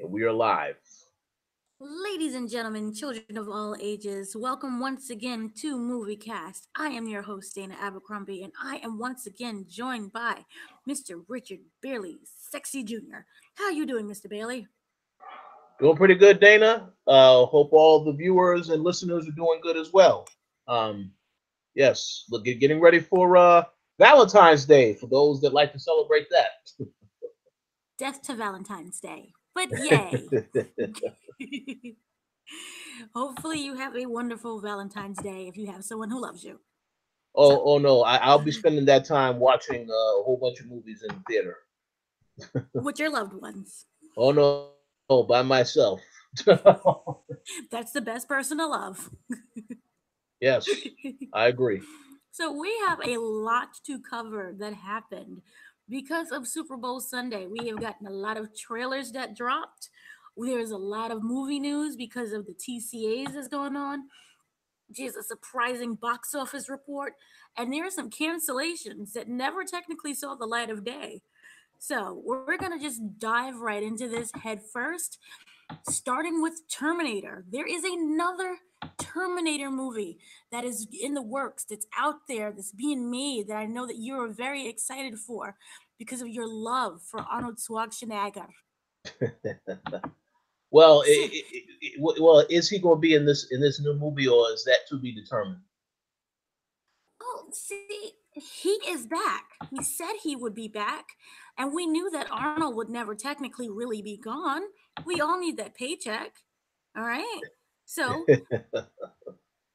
And we are live. Ladies and gentlemen, children of all ages, welcome once again to MovieCast. I am your host, Dana Abercrombie, and I am once again joined by Mr. Richard Bailey, Sexy Jr. How you doing, Mr. Bailey? Doing pretty good, Dana. Hope all the viewers and listeners are doing good as well. Um, yes, look, getting ready for Valentine's Day for those that like to celebrate that. Death to Valentine's Day. But yay! Hopefully, you have a wonderful Valentine's Day if you have someone who loves you. So, Oh no, I'll be spending that time watching a whole bunch of movies in the theater. with your loved ones, Oh no, by myself. that's the best person to love. Yes, I agree. So we have a lot to cover that happened because of Super Bowl Sunday. We have gotten a lot of trailers that dropped. There's a lot of movie news because of the TCAs that's going on. There's a surprising box office report, and there are some cancellations that never technically saw the light of day. So we're gonna just dive right into this head first, starting with Terminator. There is another Terminator movie that is in the works, that's out there, that's being made, that I know that you're very excited for because of your love for Arnold Schwarzenegger. Well, So, is he going to be in this new movie, or is that to be determined? oh, see, he is back. He said he would be back, and we knew that Arnold would never technically really be gone. We all need that paycheck, all right? So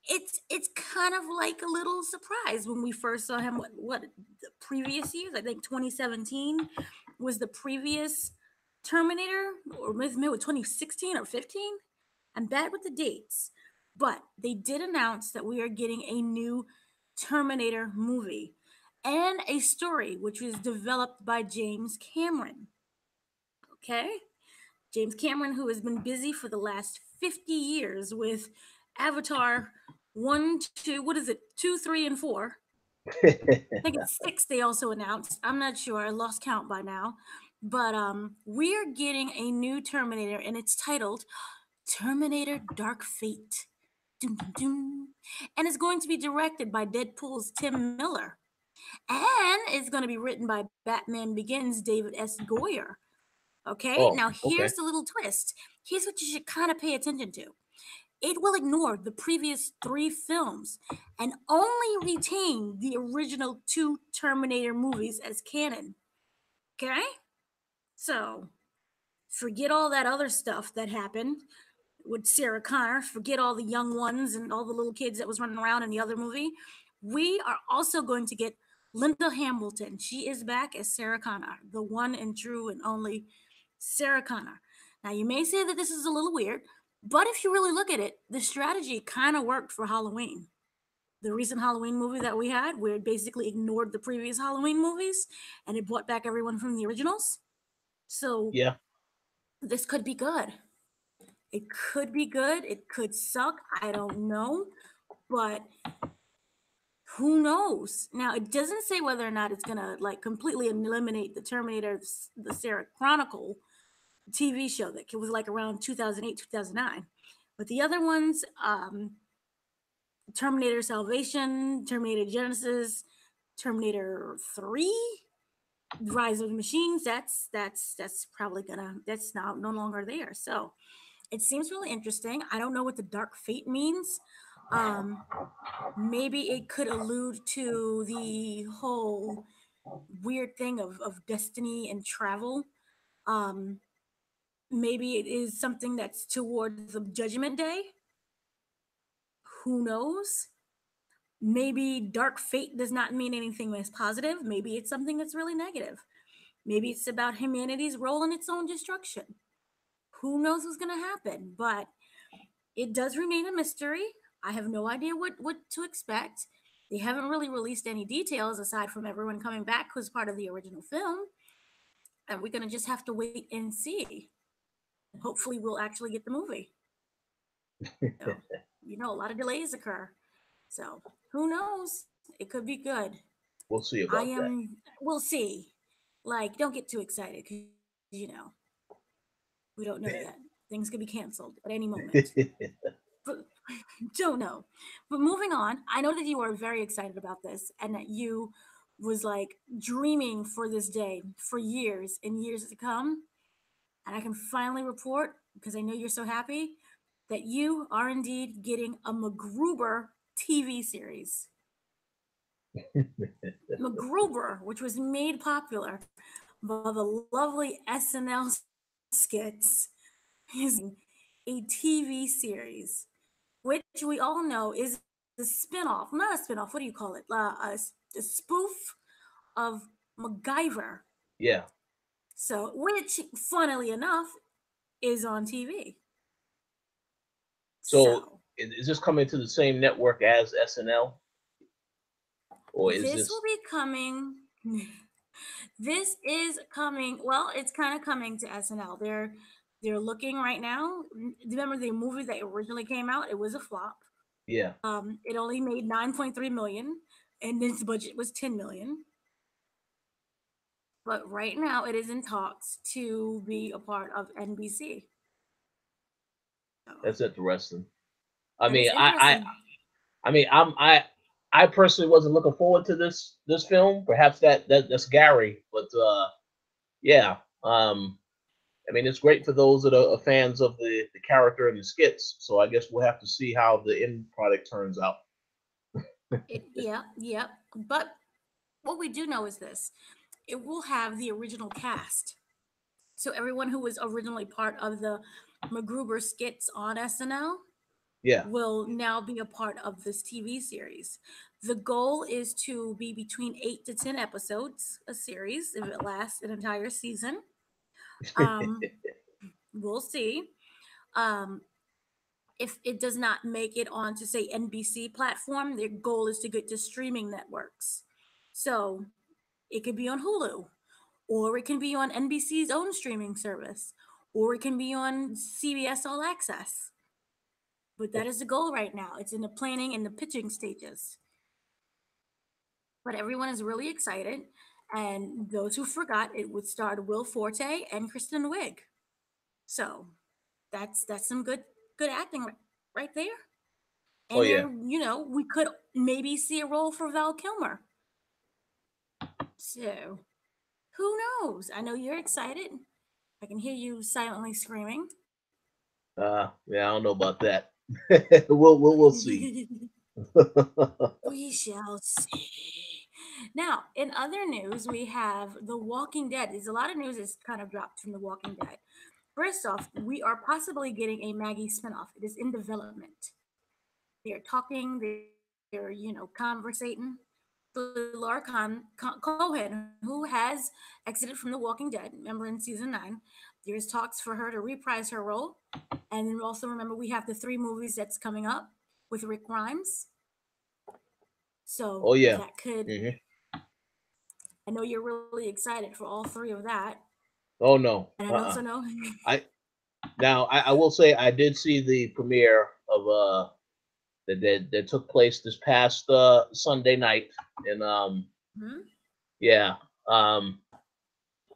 it's kind of like a little surprise when we first saw him. What the previous years? I think 2017 was the previous Terminator, or maybe 2016 or 15. I'm bad with the dates, but they did announce that we are getting a new Terminator movie and a story which was developed by James Cameron. Okay, James Cameron, who has been busy for the last 50 years with Avatar 1, 2, what is it, 2, 3, and 4. I think it's 6 they also announced. I'm not sure. I lost count by now. But we are getting a new Terminator, and it's titled Terminator Dark Fate. Dun, dun, dun. And it's going to be directed by Deadpool's Tim Miller. And it's going to be written by Batman Begins' David S. Goyer. Okay, Oh, now okay. here's the little twist. Here's what you should kind of pay attention to. It will ignore the previous 3 films and only retain the original 2 Terminator movies as canon. Okay? So, forget all that other stuff that happened with Sarah Connor, forget all the young ones and all the little kids that was running around in the other movie. We are also going to get Linda Hamilton. She is back as Sarah Connor, the one and true and only Sarah Connor. Now, you may say that this is a little weird, but if you really look at it, the strategy kind of worked for Halloween. The recent Halloween movie that we had, where it basically ignored the previous Halloween movies and it brought back everyone from the originals. So, Yeah. this could be good. It could be good. It could suck. I don't know. But who knows? Now, it doesn't say whether or not it's going to like completely eliminate the Terminator, the Sarah Chronicle TV show that was like around 2008, 2009. But the other ones, Terminator Salvation, Terminator Genesis, Terminator 3, Rise of the Machines, that's probably gonna that's now no longer there. So it seems really interesting. I don't know what the dark fate means. Um, Maybe it could allude to the whole weird thing of destiny and travel. Um, Maybe it is something that's towards the judgment day. Who knows? Maybe dark fate does not mean anything that's positive. Maybe it's something that's really negative. Maybe it's about humanity's role in its own destruction. Who knows what's going to happen? But it does remain a mystery. I have no idea what to expect. They haven't really released any details aside from everyone coming back who's part of the original film. And we're going to just have to wait and see. Hopefully, we'll actually get the movie. So, a lot of delays occur. So, who knows? It could be good. We'll see I about that. am, we'll see. Like, don't get too excited because, We don't know yet. Things could be canceled at any moment. But don't know. But moving on, I know that you are very excited about this and that you was like dreaming for this day for years and years to come. And I can finally report, because I know you're so happy, that you are indeed getting a MacGruber TV series. MacGruber, which was made popular by the lovely SNL skits, is a TV series, which we all know is the spinoff, not a spinoff, what do you call it? A spoof of MacGyver. Yeah. So, which, funnily enough, is on TV. So So, is this coming to the same network as SNL, or is this will this? be coming. This is coming. Well, it's kind of coming to SNL. They're looking right now. Remember the movie that originally came out? It was a flop. Yeah. It only made 9.3 million, and its budget was 10 million. But right now, it is in talks to be a part of NBC. So, That's interesting. I that mean, is interesting. I mean, I personally wasn't looking forward to this film. Perhaps that's Gary, but yeah. I mean, it's great for those that are fans of the character and the skits. So I guess we'll have to see how the end product turns out. Yeah, yeah. But what we do know is this: it will have the original cast. So everyone who was originally part of the MacGruber skits on SNL Yeah. will now be a part of this TV series. The goal is to be between 8 to 10 episodes a series if it lasts an entire season. Um, we'll see. Um, if it does not make it onto say NBC platform, their goal is to get to streaming networks. So it could be on Hulu, or it can be on NBC's own streaming service, or it can be on CBS All Access. But that is the goal right now. It's in the planning and the pitching stages. But everyone is really excited. And those who forgot, it would star Will Forte and Kristen Wiig. So that's some good acting right there. Oh And yeah. there, we could maybe see a role for Val Kilmer. So who knows? I know you're excited. I can hear you silently screaming. Yeah. I don't know about that. We'll see. We shall see. Now, in other news, we have The Walking Dead. There's a lot of news that's kind of dropped from The Walking Dead. First off, we are possibly getting a Maggie spinoff. It is in development. They're talking, they're conversating. So Laura Cohen, who has exited from The Walking Dead, remember in season 9, there's talks for her to reprise her role. And then also remember we have the 3 movies that's coming up with Rick Grimes. So Oh yeah. that could, Hmm. I know you're really excited for all 3 of that. Oh no. And I also know, I Now I will say I did see the premiere of that took place this past Sunday night, and hmm? yeah, um,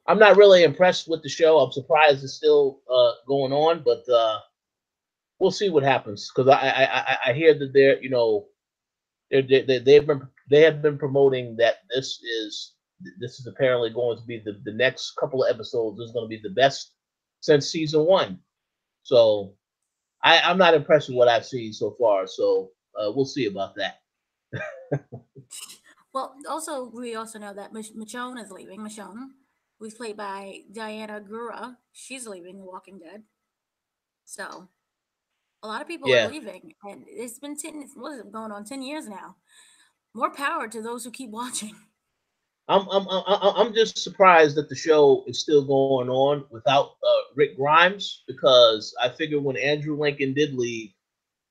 I'm not really impressed with the show. I'm surprised it's still going on, but we'll see what happens because I hear that they have been promoting that this is apparently going to be the next couple of episodes is going to be the best since season 1. So I'm not impressed with what I've seen so far. So we'll see about that. Well, also, we also know that Michonne is leaving. Michonne, who's played by Diana Gura, she's leaving The Walking Dead. So a lot of people are Yeah, leaving. And it's been 10, what is it, going on 10 years now. More power to those who keep watching. I'm just surprised that the show is still going on without Rick Grimes because I figured when Andrew Lincoln did leave,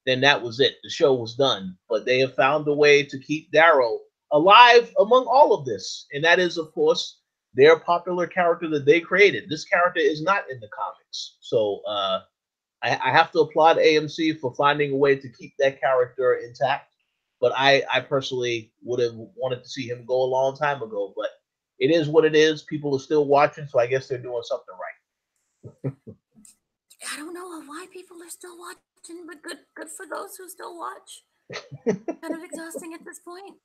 then that was it. The show was done. But they have found a way to keep Daryl alive among all of this, and that is, of course, their popular character that they created. This character is not in the comics, so I have to applaud AMC for finding a way to keep that character intact. But I personally would have wanted to see him go a long time ago. But it is what it is. People are still watching, so I guess they're doing something right. don't know why people are still watching, but good for those who still watch. Kind of exhausting at this point.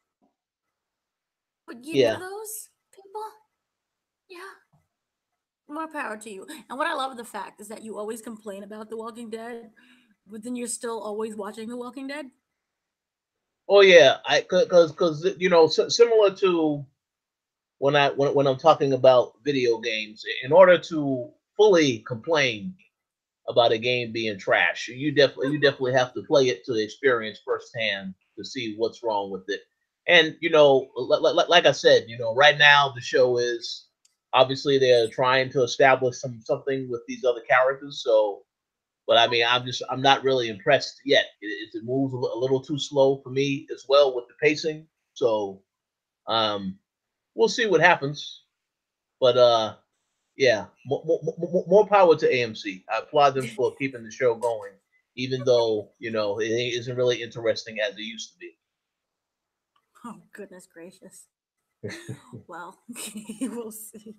But you for Yeah. those people, yeah, more power to you. And what I love the fact is that you always complain about The Walking Dead, but then you're still always watching The Walking Dead. Oh yeah. I because similar to when I'm talking about video games, in order to fully complain about a game being trash, you definitely have to play it to experience firsthand to see what's wrong with it. And like I said, right now the show is obviously they're trying to establish something with these other characters. So, but I mean, I'm not really impressed yet. It moves a little too slow for me as well with the pacing. So, um, we'll see what happens. But yeah, more power to AMC. I applaud them for keeping the show going, even though it isn't really interesting as it used to be. Oh goodness gracious. Well, we'll see.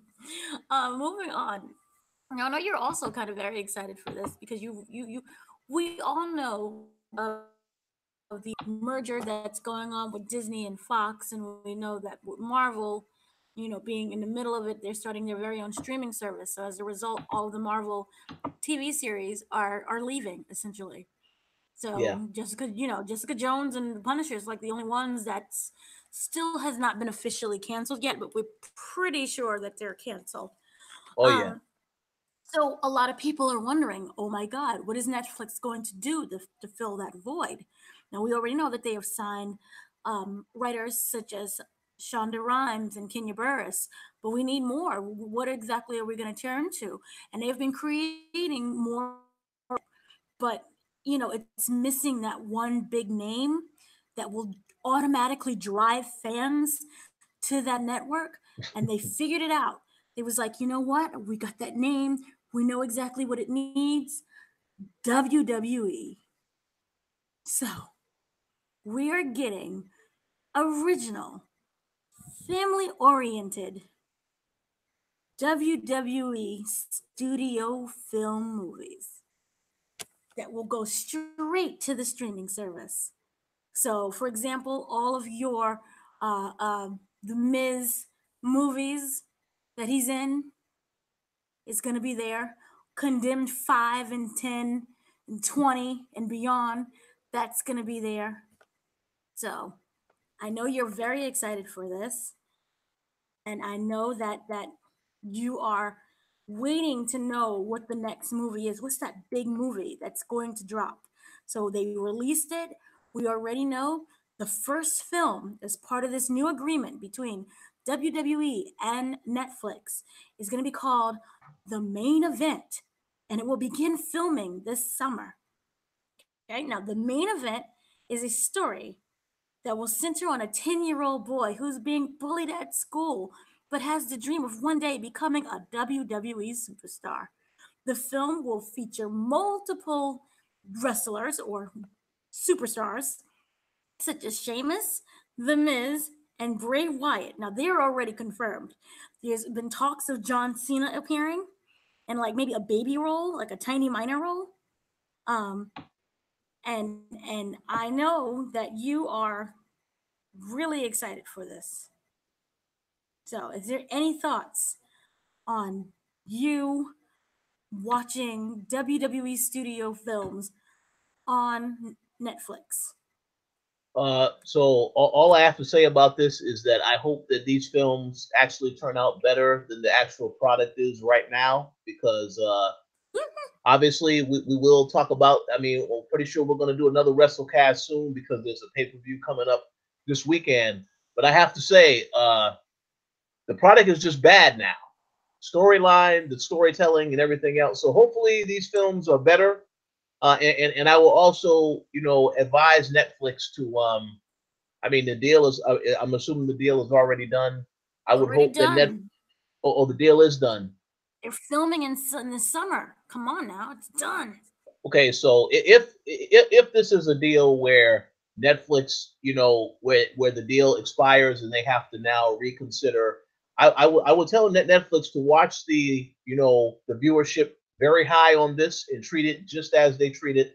Moving on. Now, I know you're also kind of very excited for this because you we all know of the merger that's going on with Disney and Fox, and we know that with Marvel, being in the middle of it, they're starting their very own streaming service. So as a result, all of the Marvel TV series are leaving essentially. Yeah. So Jessica Jones and the Punisher is like the only ones that's still has not been officially canceled yet, but we're pretty sure that they're canceled. Oh yeah. Um, so a lot of people are wondering, oh my God, what is Netflix going to do to fill that void? Now we already know that they have signed writers such as Shonda Rhimes and Kenya Burris, but we need more. What exactly are we going to turn to? And they've been creating more, but it's missing that one big name that will automatically drive fans to that network. And they figured it out. It was like, you know what? We got that name. We know exactly what it needs. WWE. So we are getting original, family oriented WWE studio film movies that will go straight to the streaming service. So, for example, all of your the Miz movies that he's in is going to be there. Condemned 5 and 10 and 20 and beyond, that's going to be there. So, I know you're very excited for this, and I know that you are waiting to know what the next movie is. What's that big movie that's going to drop? So they released it. We already know the first film as part of this new agreement between WWE and Netflix is going to be called The Main Event, and it will begin filming this summer. Okay, now the main event is a story that will center on a 10-year-old boy who's being bullied at school but has the dream of one day becoming a WWE superstar. The film will feature multiple wrestlers or superstars such as Sheamus, The Miz, and Bray Wyatt. Now they're already confirmed. There's been talks of John Cena appearing and like maybe a baby role, like a tiny minor role. Um, and I know that you are really excited for this. So, is there any thoughts on you watching WWE studio films on Netflix? So all I have to say about this is that I hope that these films actually turn out better than the actual product is right now, because obviously we will talk about. I mean, I'm pretty sure we're going to do another WrestleCast soon because there's a pay-per-view coming up this weekend. But I have to say, the product is just bad now. Storyline, the storytelling, and everything else. So hopefully these films are better. And I will also, advise Netflix to. I mean, the deal is. I'm assuming the deal is already done. I would Already hope that done. the deal is done. They're filming in the summer. Come on now, it's done. Okay, so if this is a deal where Netflix, where the deal expires and they have to now reconsider, I would tell Netflix to watch the viewership very high on this and treat it just as they treated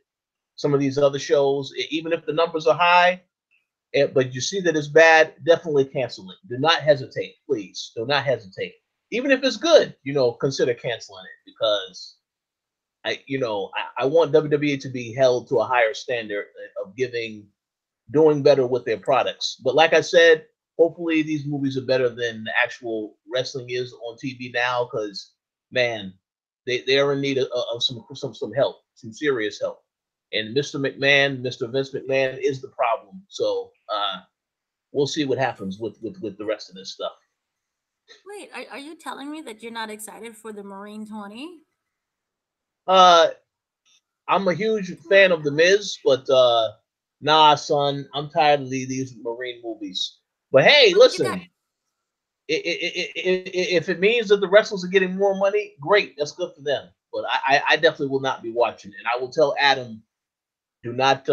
some of these other shows. Even if the numbers are high, but you see that it's bad, definitely cancel it. Do not hesitate, please. Do not hesitate. Even if it's good, consider canceling it because I want WWE to be held to a higher standard of doing better with their products. But like I said, hopefully these movies are better than the actual wrestling is on TV now because man, they are in need of some help, some serious help. And Mr. McMahon, Mr. Vince McMahon is the problem. So we'll see what happens with the rest of this stuff. Wait, are you telling me that you're not excited for the Marine 20? Uh, I'm a huge fan of The Miz, but nah, son, I'm tired of these Marine movies. But hey, But you got listen, if it means that the wrestlers are getting more money, great, that's good for them. But I definitely will not be watching, and I will tell Adam, do not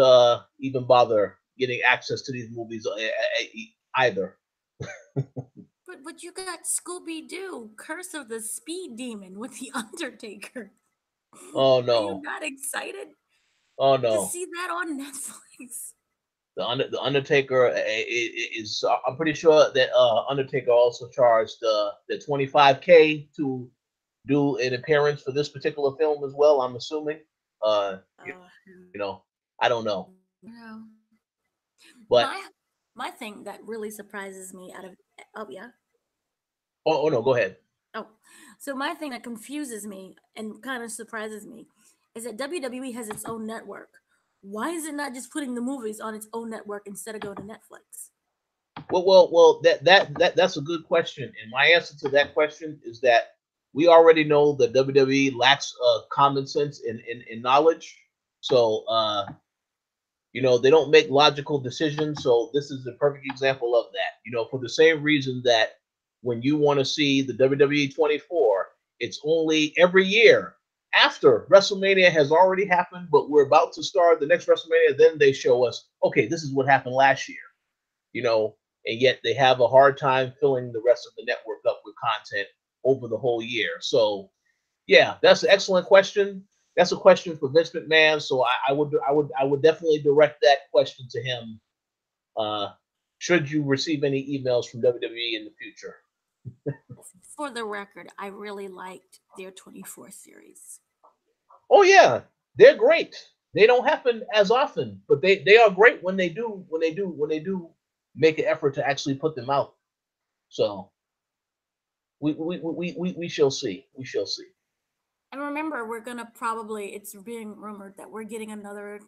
even bother getting access to these movies either. but you got Scooby Doo, Curse of the Speed Demon with the Undertaker. Oh Are you no, not excited oh to no. see that on Netflix? The Undertaker is. I'm pretty sure that Undertaker also charged the 25K to do an appearance for this particular film as well. I'm assuming. Uh, you, Uh, you know, I don't know, no. but My thing that really surprises me out of oh yeah. oh no, go ahead. Oh, so my thing that confuses me and kind of surprises me is that WWE has its own network. Why is it not just putting the movies on its own network instead of going to Netflix? Well. That's a good question, and my answer to that question is that we already know that WWE lacks common sense and knowledge. So they don't make logical decisions. So this is a perfect example of that. For the same reason that when you want to see the WWE 24, it's only every year after WrestleMania has already happened, but we're about to start the next WrestleMania. Then they show us, okay, this is what happened last year. You know, and yet they have a hard time filling the rest of the network up with content over the whole year. So yeah, that's an excellent question. That's a question for Vince McMahon. So I would definitely direct that question to him. Uh, should you receive any emails from WWE in the future? For the record, I really liked their 24 series. Oh yeah, they're great. They don't happen as often, but they are great when they do make an effort to actually put them out. So we shall see. We shall see. And remember, we're gonna probably, it's being rumored that we're getting another,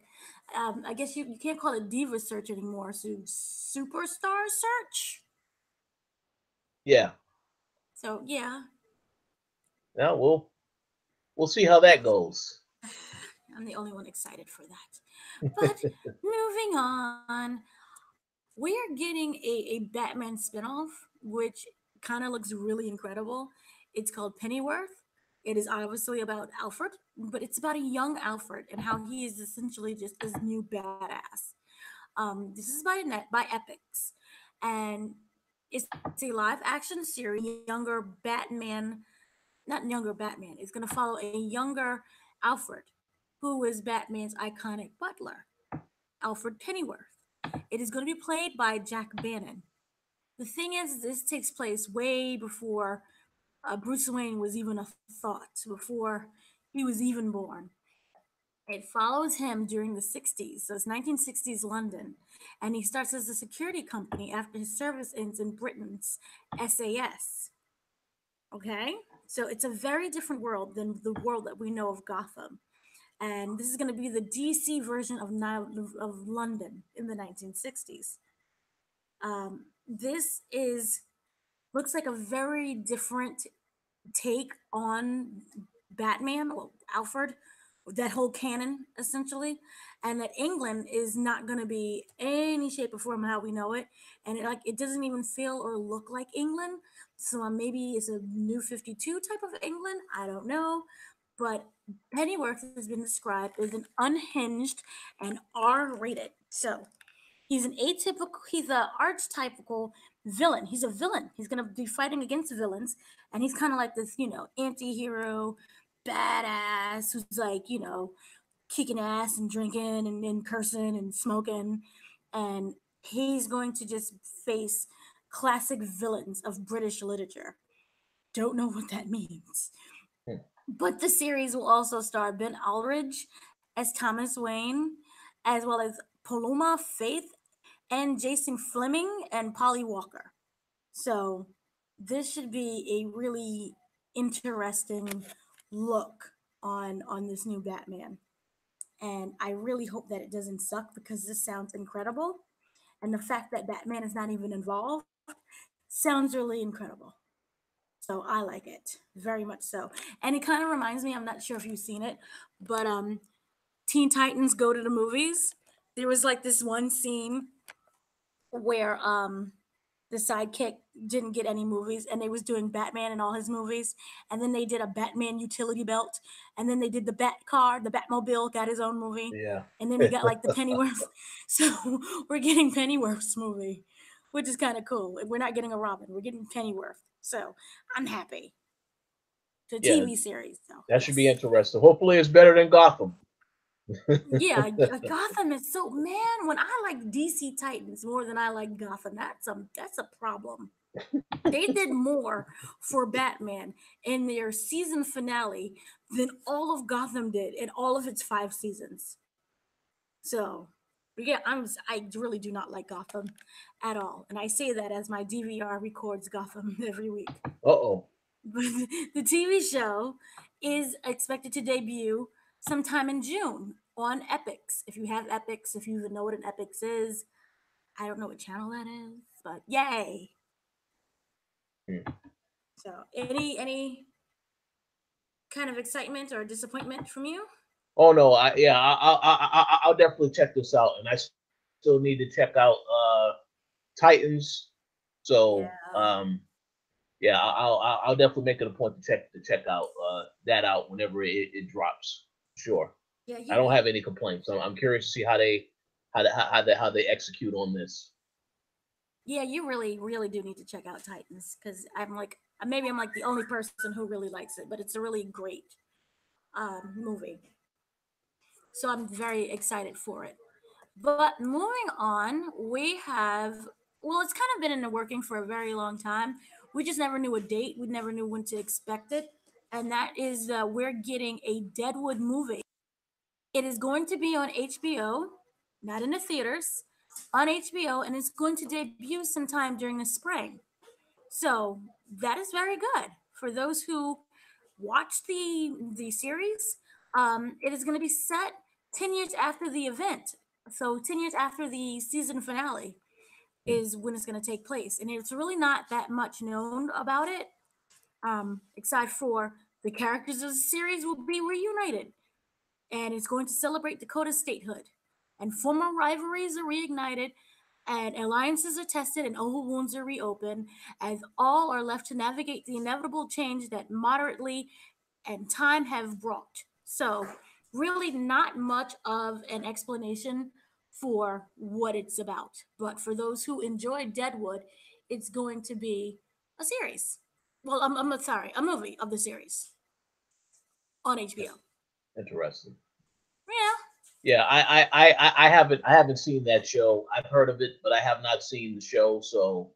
I guess you can't call it Diva Search anymore, so Superstar Search. Yeah. So, yeah, Now we'll see how that goes. I'm the only one excited for that. But moving on, we're getting a Batman spinoff, which kind of looks really incredible. It's called Pennyworth. It is obviously about Alfred, but it's about a young Alfred and how he is essentially just this new badass. This is by Epics, and it's a live action series. Younger Batman, not younger Batman. It's going to follow a younger Alfred, who is Batman's iconic butler, Alfred Pennyworth. It is going to be played by Jack Bannon. The thing is, this takes place way before Bruce Wayne was even a thought, before he was even born. It follows him during the 60s, so it's 1960s London, and he starts as a security company after his service ends in Britain's SAS. Okay? So it's a very different world than the world that we know of Gotham. And this is going to be the DC version of London in the 1960s. This is looks like a very different take on Batman, well, Alfred, that whole canon essentially, and that England is not going to be any shape or form how we know it, and it doesn't even feel or look like England. So maybe it's a new 52 type of England. I don't know, but Pennyworth has been described as an unhinged and R-rated. So he's a archetypical villain. He's a villain. He's gonna be fighting against villains, and he's kind of like this, anti-hero, badass who's like, kicking ass and drinking and cursing and smoking. And he's going to just face classic villains of British literature. Don't know what that means. Hmm. But the series will also star Ben Aldridge as Thomas Wayne, as well as Paloma Faith and Jason Fleming and Polly Walker. So this should be a really interesting look on this new Batman. And I really hope that it doesn't suck because this sounds incredible. And the fact that Batman is not even involved sounds really incredible. So I like it very much so. And it kind of reminds me, I'm not sure if you've seen it, but Teen Titans Go to the Movies. There was like this one scene where the sidekick didn't get any movies and they was doing Batman in all his movies, and then they did a Batman utility belt, and then they did the Bat car, the Batmobile got his own movie, Yeah. and then he got like the Pennyworth. So we're getting Pennyworth's movie, which is kind of cool. We're not getting a Robin, we're getting Pennyworth. So I'm happy. The Yeah. TV series, so That should be yes. interesting. Hopefully, it's better than Gotham. Yeah, Gotham is so, man. When I like DC Titans more than I like Gotham, that's a problem. They did more for Batman in their season finale than all of Gotham did in all of its 5 seasons. So, yeah, I really do not like Gotham at all, and I say that as my DVR records Gotham every week. Uh-oh. But the TV show is expected to debut sometime in June on Epix. If you have Epix, if you even know what an Epix is, I don't know what channel that is, but yay! Hmm. So, any kind of excitement or disappointment from you? Oh no, I'll definitely check this out, and I still need to check out Titans. So Yeah, yeah, I'll definitely make it a point to check out that out whenever it drops. Sure, yeah, I don't have any complaints. I'm curious to see how they execute on this. yeah. You really do need to check out Titans because I'm like maybe I'm like the only person who really likes it, but it's a really great movie. So I'm very excited for it. But moving on, we have, well, it's kind of been in the working for a very long time. We just never knew a date. We never knew when to expect it. And that is we're getting a Deadwood movie. It is going to be on HBO, not in the theaters, on HBO, and it's going to debut sometime during the spring. So that is very good for those who watch the series. It is going to be set 10 years after the event. So 10 years after the season finale is when it's going to take place, and it's really not that much known about it, aside for the characters of the series will be reunited, and it's going to celebrate Dakota's statehood. And former rivalries are reignited, and alliances are tested, and old wounds are reopened, as all are left to navigate the inevitable change that moderately and time have brought. So, really, not much of an explanation for what it's about. But for those who enjoy Deadwood, it's going to be a series. Well, I'm sorry, a movie of the series on HBO. Interesting. Yeah. Yeah, I haven't seen that show. I've heard of it, but I have not seen the show. So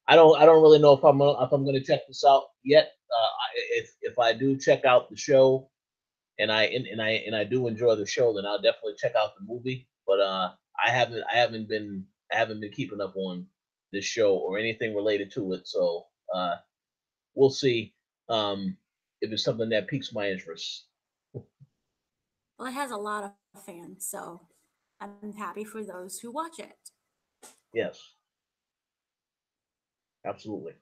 I don't really know if I'm gonna check this out yet. If I do check out the show and I do enjoy the show, then I'll definitely check out the movie. But I haven't been keeping up on this show or anything related to it. So we'll see if it's something that piques my interest. Well, it has a lot of fans, so I'm happy for those who watch it. Yes, absolutely.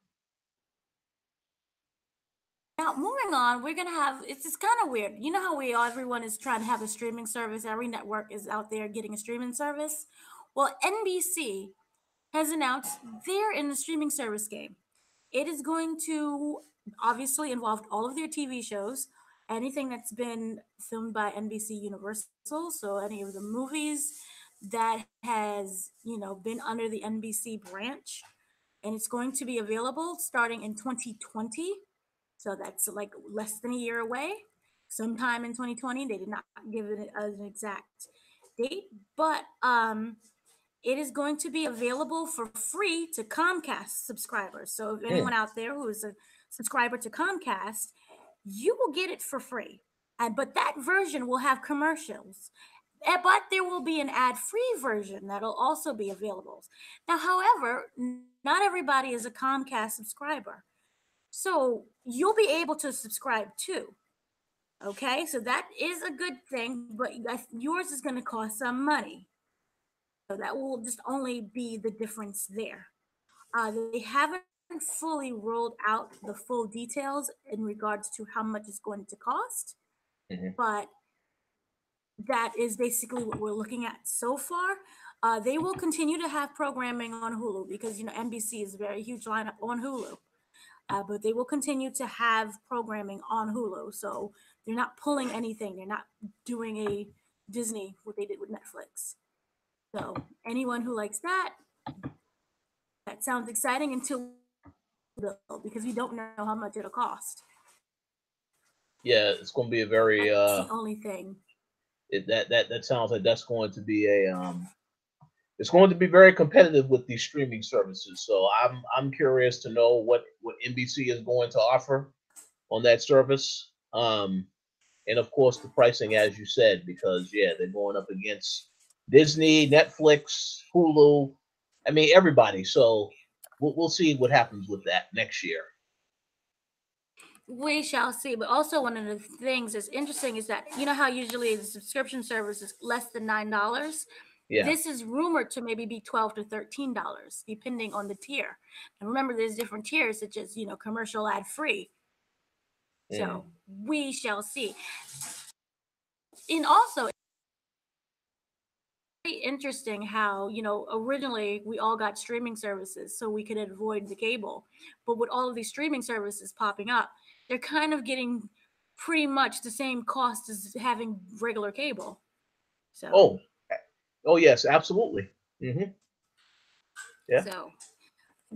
Now, moving on, we're gonna have it's kind of weird. You know how everyone is trying to have a streaming service. Every network is out there getting a streaming service. Well, NBC has announced they're in the streaming service game. It is going to obviously involve all of their TV shows, anything that's been filmed by NBC Universal, so any of the movies that has, been under the NBC branch, and it's going to be available starting in 2020. So that's like less than a year away. sometime in 2020. They did not give it an exact date, but it is going to be available for free to Comcast subscribers. So if Hmm. anyone out there who is a subscriber to Comcast, you will get it for free. And but that version will have commercials. But there will be an ad-free version that'll also be available. Now, however, not everybody is a Comcast subscriber. So you'll be able to subscribe too. Okay, so that is a good thing, but yours is going to cost some money. So that will just only be the difference there. They haven't fully rolled out the full details in regards to how much it's going to cost, Hmm. but that is basically what we're looking at so far. They will continue to have programming on Hulu because NBC is a very huge lineup on Hulu. But they will continue to have programming on Hulu, so they're not pulling anything. They're not doing a Disney what they did with Netflix. So anyone who likes that, that sounds exciting until though, because we don't know how much it'll cost. Yeah, it's going to be a very That's the only thing. that sounds like that's going to be a it's going to be very competitive with these streaming services. So I'm curious to know what NBC is going to offer on that service. And of course the pricing, as you said, because yeah, they're going up against Disney, Netflix, Hulu. I mean everybody. So we'll see what happens with that next year. We shall see. But also, one of the things that's interesting is that how usually the subscription service is less than $9. Yeah. This is rumored to maybe be $12 to $13, depending on the tier. And remember, there's different tiers, such as commercial ad free. Mm. So we shall see. And also, very interesting how originally we all got streaming services so we could avoid the cable, but with all of these streaming services popping up, they're kind of getting pretty much the same cost as having regular cable. So Oh, oh yes, absolutely. Hmm. Yeah. so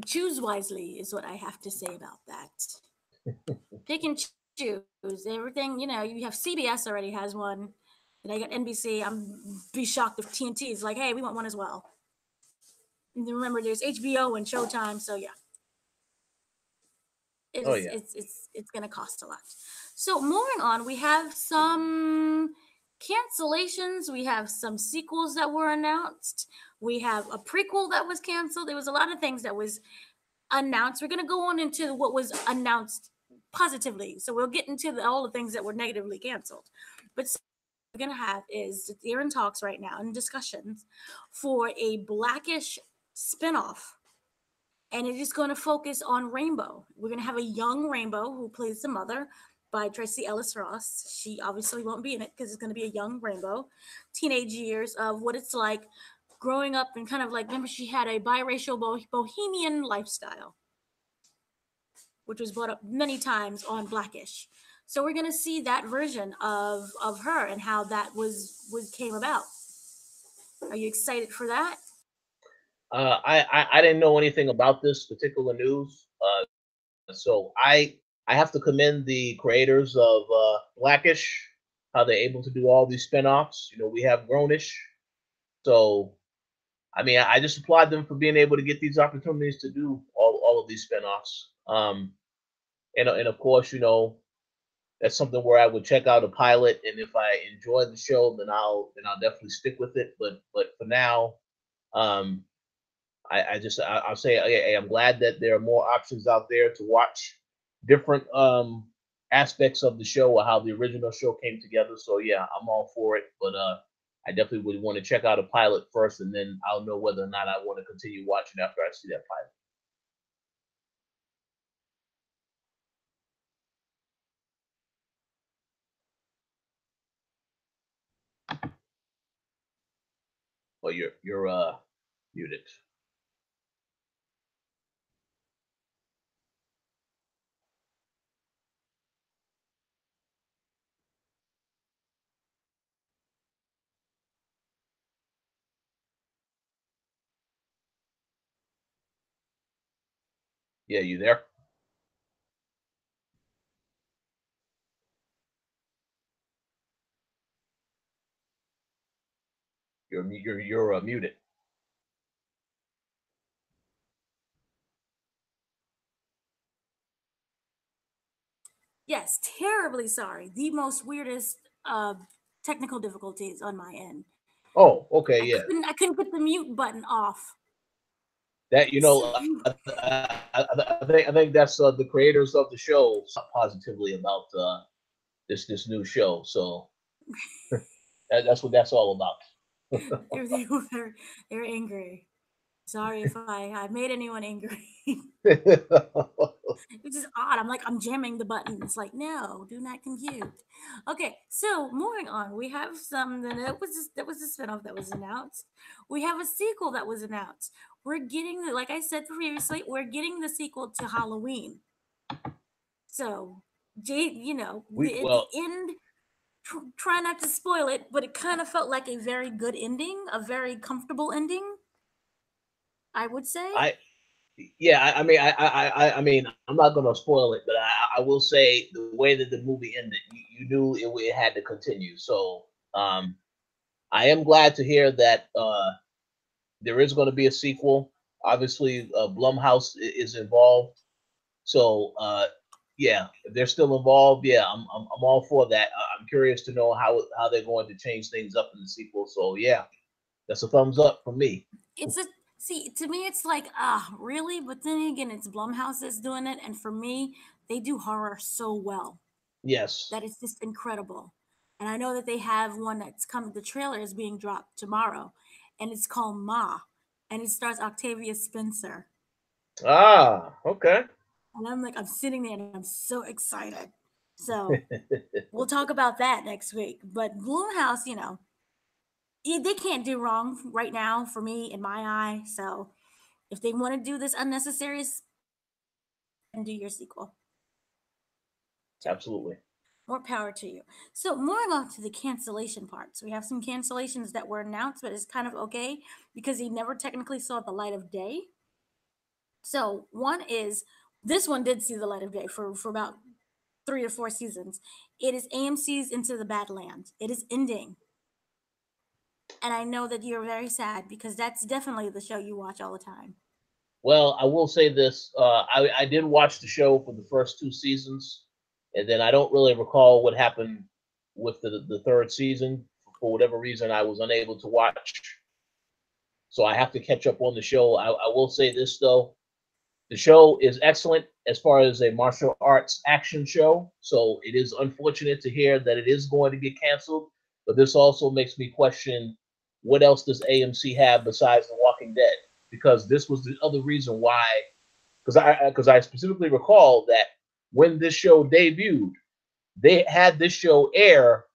choose wisely is what I have to say about that. Pick and choose everything. You have CBS already has one, and I got NBC. I'm be shocked if TNT is like, hey, we want one as well. And then remember, there's HBO and Showtime. So yeah, it Oh is yeah. it's going to cost a lot. So moving on, we have some cancellations. We have some sequels that were announced. We have a prequel that was canceled. There was a lot of things that was announced. We're going to go on into what was announced positively. So we'll get into all the things that were negatively canceled. But so what we're going to have is they're in talks right now in discussions for a Blackish spinoff, and it is going to focus on Rainbow. We're going to have a young Rainbow who plays the mother by Tracy Ellis Ross. She obviously won't be in it because it's going to be a young Rainbow, teenage years of what it's like growing up and kind of like, remember, she had a biracial bohemian lifestyle, which was brought up many times on Blackish. So we're going to see that version of her and how that was came about. Are you excited for that? I didn't know anything about this particular news. So I have to commend the creators of Blackish, how they're able to do all these spinoffs. We have Grownish, so I mean I just applaud them for being able to get these opportunities to do all of these spinoffs. And of course, that's something where I would check out a pilot, and if I enjoy the show, then I'll definitely stick with it. But for now, um, I'll say hey, I'm glad that there are more options out there to watch different aspects of the show or how the original show came together. So yeah, I'm all for it. But I definitely would want to check out a pilot first, and then I'll know whether or not I want to continue watching after I see that pilot. Well, you're muted. Yeah, you there? You're muted. Yes, terribly sorry. The most weirdest technical difficulties on my end. Oh, okay, yeah. I couldn't get the mute button off. That So, I think that's the creators of the show positively about this new show. So that's what that's all about. they were they're angry. Sorry if I made anyone angry. Which is odd. I'm like, I'm jamming the button. It's like, no, do not compute. Okay, so moving on, we have some that was a spinoff that was announced. We have a sequel that was announced. We're getting the, like I said previously, we're getting the sequel to Halloween. So, you know, we at the well, end, try not to spoil it, but it kind of felt like a very good ending, a very comfortable ending, I would say. I yeah, I mean, I'm not gonna spoil it, but I will say the way that the movie ended, you knew it had to continue. So um, I am glad to hear that there is going to be a sequel. Obviously, Blumhouse is involved, so yeah, if they're still involved, yeah, I'm all for that. I'm curious to know how they're going to change things up in the sequel. So yeah, that's a thumbs up from me. It's a see to me it's like really, but then again it's Blumhouse that's doing it, and for me they do horror so well Yes, that it's just incredible. And I know that they have one that's coming, the trailer is being dropped tomorrow, and it's called Ma, and it stars Octavia Spencer. okay. And I'm like, I'm sitting there and I'm so excited. So we'll talk about that next week. But Blumhouse, you know, they can't do wrong right now for me in my eye. So if they want to do this unnecessary and do your sequel. So Absolutely. more power to you. So moving on to the cancellation parts. We have some cancellations that were announced, but it's kind of okay because he never technically saw the light of day. So one is this one did see the light of day for about 3 or 4 seasons. It is AMC's Into the Badlands. It is ending. And I know that you're very sad because that's definitely the show you watch all the time. Well, I will say this: I did watch the show for the first 2 seasons, and then I don't really recall what happened with the third season. For whatever reason, I was unable to watch, so I have to catch up on the show. I will say this though: the show is excellent as far as a martial arts action show. So it is unfortunate to hear that it is going to get canceled, but this also makes me question what else does AMC have besides The Walking Dead? Because this was the other reason why. Because I specifically recall that when this show debuted, they had this show air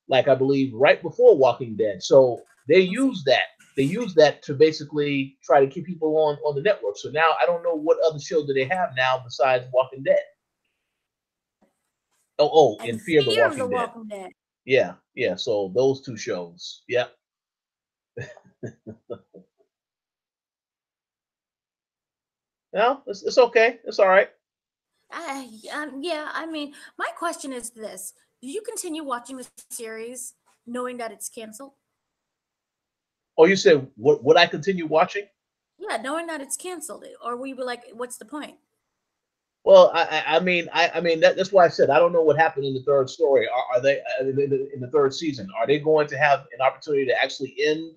like I believe right before Walking Dead. So they Let's see. use that. They use that to basically try to keep people on the network. So now I don't know what other show do they have now besides Walking Dead. And And Fear the Fear of the Walking Dead. Walking Dead. Yeah, yeah. So those two shows. Yep. No, it's okay. It's all right. Yeah, I mean, my question is this: do you continue watching the series knowing that it's canceled? Oh, you said what? Would I continue watching? Yeah, knowing that it's canceled, or we were like, what's the point? Well, I mean that's why I said I don't know what happened in the third story. Are they in the third season? Are they going to have an opportunity to actually end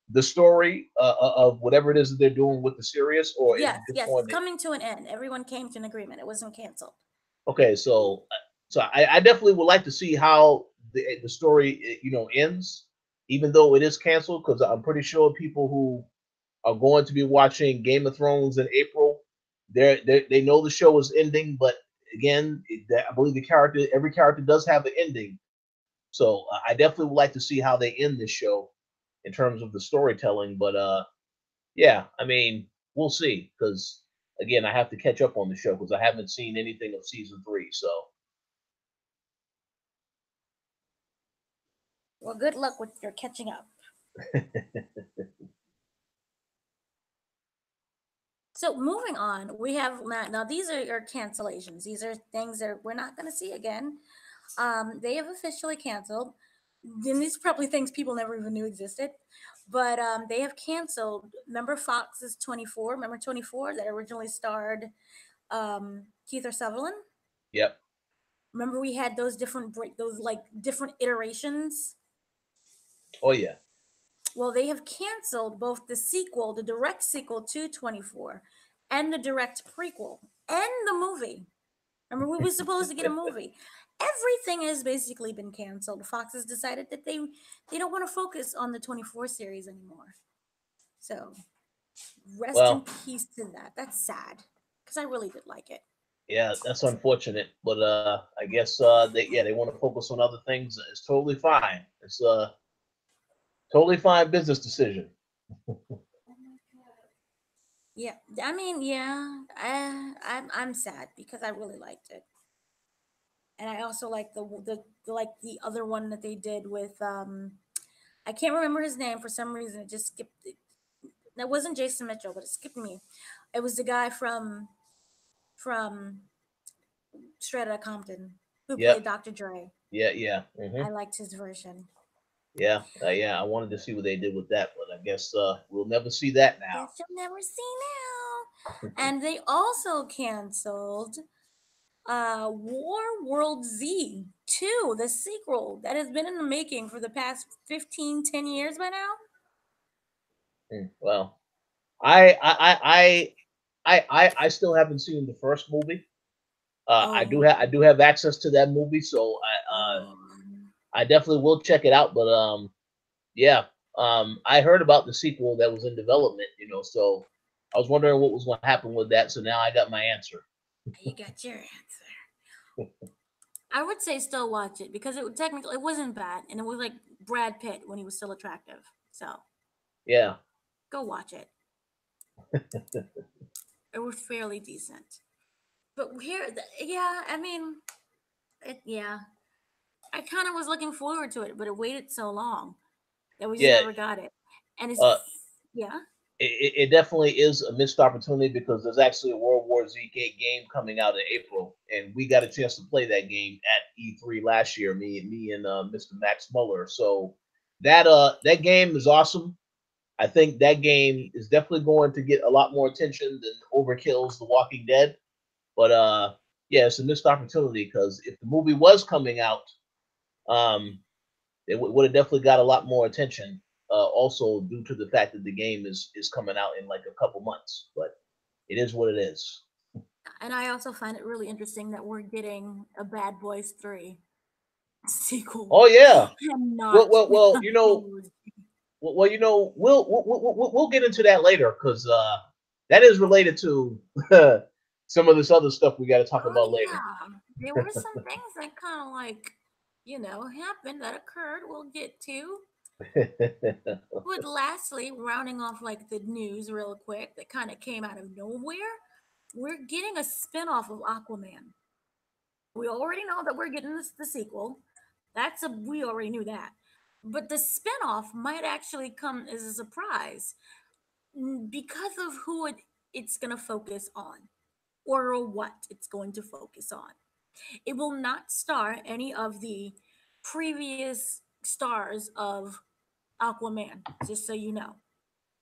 the story of whatever it is that they're doing with the series, or is it Yes, just yes, it's going to? coming to an end. Everyone came to an agreement. It wasn't canceled. Okay, so I definitely would like to see how the story ends, even though it is canceled, because I'm pretty sure people who are going to be watching Game of Thrones in April, they know the show is ending, but again, I believe every character does have an ending. So I definitely would like to see how they end this show in terms of the storytelling. But yeah, I mean, we'll see because again, I have to catch up on the show because I haven't seen anything of season 3. So Well, good luck with your catching up. So moving on, we have now these are your cancellations. These are things that we're not going to see again. They have officially canceled. then these probably things people never even knew existed. But they have canceled. Remember Fox's 24? Remember 24 that originally starred Keith Sutherland? Yep. Remember we had those different those like different iterations. Oh yeah. Well, they have canceled both the sequel, the direct sequel to 24, and the direct prequel and the movie. Remember, we were supposed to get a movie. Everything has basically been canceled. Fox has decided that they don't want to focus on the 24 series anymore. So rest in Well, peace to that. That's sad because I really did like it. yeah, that's unfortunate, but I guess they want to focus on other things. It's totally fine. It's a totally fine business decision. Yeah, I mean, yeah, I'm sad because I really liked it, and I also like the like the other one that they did with I can't remember his name for some reason. It just skipped. That wasn't Jason Mitchell, but it skipped me. It was the guy from Straight Outta Compton who played Yep. Dr. Dre. Yeah. Yeah. I liked his version. Yeah. Yeah. I wanted to see what they did with that, but I guess we'll never see that now. Guess you'll never see now. And they also canceled War World Z 2, the sequel that has been in the making for the past 10 years by now. Well, I still haven't seen the first movie. Oh, I do have access to that movie, so oh. I definitely will check it out. But yeah, I heard about the sequel that was in development. So I was wondering what was going to happen with that. So now I got my answer. You got your answer. I would say still watch it because it wasn't bad and it was like Brad Pitt when he was still attractive. So Yeah. go watch it. It was fairly decent. But yeah, I mean, yeah, I kind of was looking forward to it, but it waited so long that we just Yeah. never got it. And it's Uh, yeah. it definitely is a missed opportunity because there's actually a World War Z game coming out in April, and we got a chance to play that game at E3 last year. Me and Mr. Max Muller. So that game is awesome. I think that game is definitely going to get a lot more attention than Overkill's The Walking Dead. But yeah, it's a missed opportunity because if the movie was coming out, um, it would have definitely got a lot more attention. Also, due to the fact that the game is coming out in like a couple months, but it is what it is. And I also find it really interesting that we're getting a Bad Boys 3 sequel. Oh yeah. I'm Well, not. well, well. We'll get into that later because that is related to some of this other stuff we got to talk Oh about later. yeah, there were some things that kind of like happened that occurred. We'll get to. But lastly, rounding off like the news real quick that kind of came out of nowhere, we're getting a spin-off of Aquaman. We already know that we're getting the sequel. We already knew that. But the spin-off might actually come as a surprise because of it's going to focus on or what it's going to focus on. It will not star any of the previous stars of Aquaman, just so you know.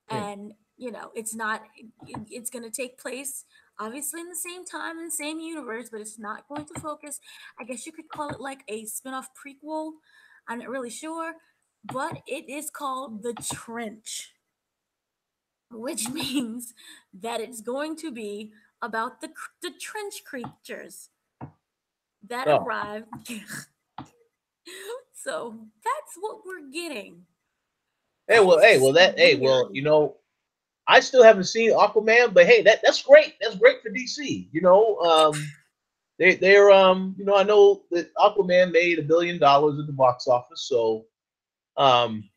And it's not it's going to take place obviously in the same time in the same universe, but it's not going to focus. I guess you could call it like a spin-off prequel. I'm not really sure, but it is called The Trench, which means that it's going to be about the trench creatures that Oh, arrive. So that's what we're getting. That is just hey, weird. I still haven't seen Aquaman, but hey, that's great. That's great for DC. They're I know that Aquaman made $1 billion at the box office, so um,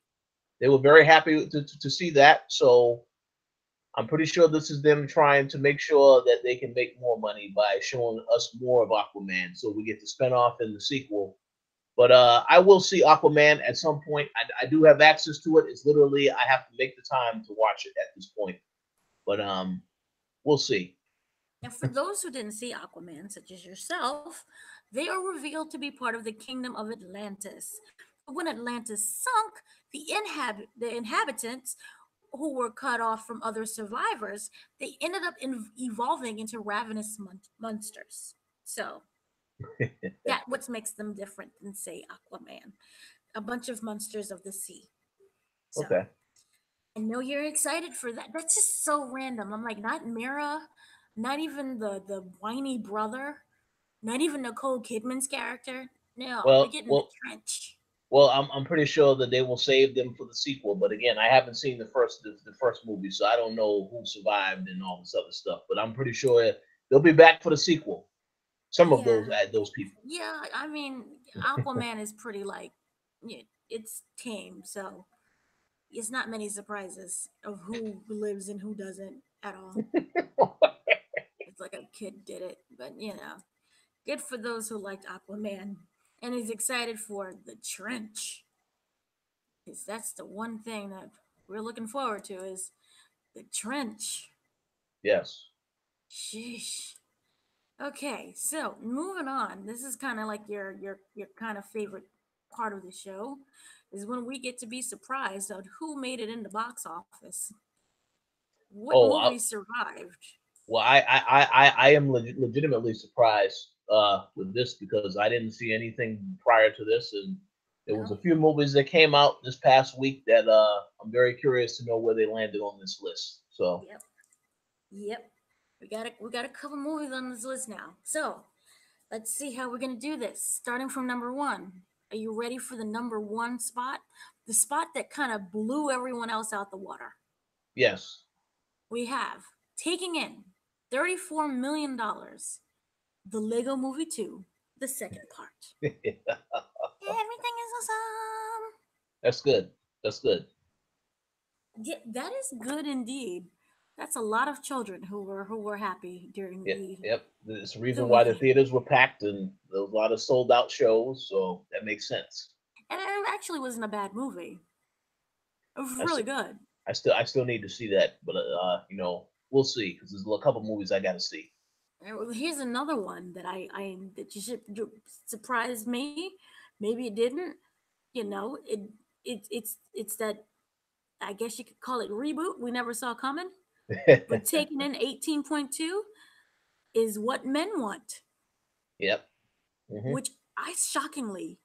they were very happy to see that. So I'm pretty sure this is them trying to make sure that they can make more money by showing us more of Aquaman, so we get the spinoff and the sequel. But I will see Aquaman at some point. I do have access to it. It's literally I have to make the time to watch it at this point. But we'll see. Now, for those who didn't see Aquaman, such as yourself, they are revealed to be part of the Kingdom of Atlantis. when Atlantis sunk, the inhabitants who were cut off from other survivors, they ended up evolving into ravenous monsters. So that what makes them different than say Aquaman, a bunch of monsters of the sea. So Okay. I know you're excited for that. That's just so random. I'm like, not Mira, not even the whiny brother, not even Nicole Kidman's character. No, we're Well, getting the well, trench. well. I'm pretty sure that they will save them for the sequel. But again, I haven't seen the first movie, so I don't know who survived and all this other stuff. But I'm pretty sure they'll be back for the sequel. Some of Yeah, those people. yeah. I mean, Aquaman is pretty like, yeah, it's tame, so it's not many surprises of who lives and who doesn't at all. It's like a kid did it, but good for those who liked Aquaman and is excited for the trench. Because that's the one thing that we're looking forward to is the trench. Yes. Sheesh. Okay, so moving on. This is kind of like your kind of favorite part of the show is when we get to be surprised on who made it in the box office. What Oh, movie survived? well, I am legitimately surprised with this because I didn't see anything prior to this, and there was No. a few movies that came out this past week that I'm very curious to know where they landed on this list. So Yep. Yep. We got a couple movies on this list now. So let's see how we're gonna do this. Starting from number one. Are you ready for the number one spot? The spot that kind of blew everyone else out the water. yes. We have taking in $34 million. The Lego Movie 2, the second part. Everything is awesome. That's good. That's good. Yeah, that is good indeed. That's a lot of children who were happy during Yeah, yep. It's the the reason why the movie. theaters were packed and there was a lot of sold out shows, so that makes sense. And it actually wasn't a bad movie. It was I really still, good. I still need to see that, but we'll see because there's a couple movies I got to see. Here's another one that I that you should surprised me. Maybe it didn't. It's that I guess you could call it reboot we never saw coming. But taking in 18.2 is What Men Want, Yep. Hmm. which I shockingly,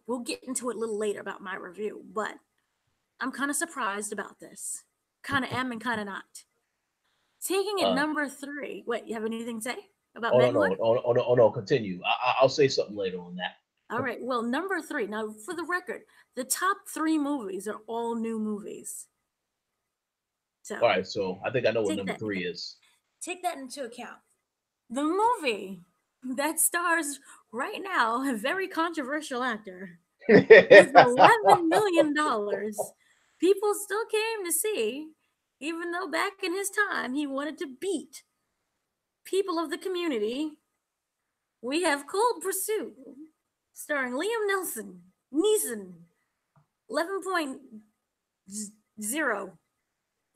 we'll get into it a little later about my review, but I'm kind of surprised about this. Kind of am and kind of not. Taking it Uh, number three. Wait, you have anything to say about oh no Men no Want? oh no! Continue. I'll say something later on that. All right. Well, number three. Now, for the record, the top three movies are all new movies. All So right, so I think I know what take number that three is. take that into account. The movie that stars right now a very controversial actor with $11 million, people still came to see, even though back in his time he wanted to beat people of the community. We have Cold Pursuit, starring Liam Neeson, 11.0.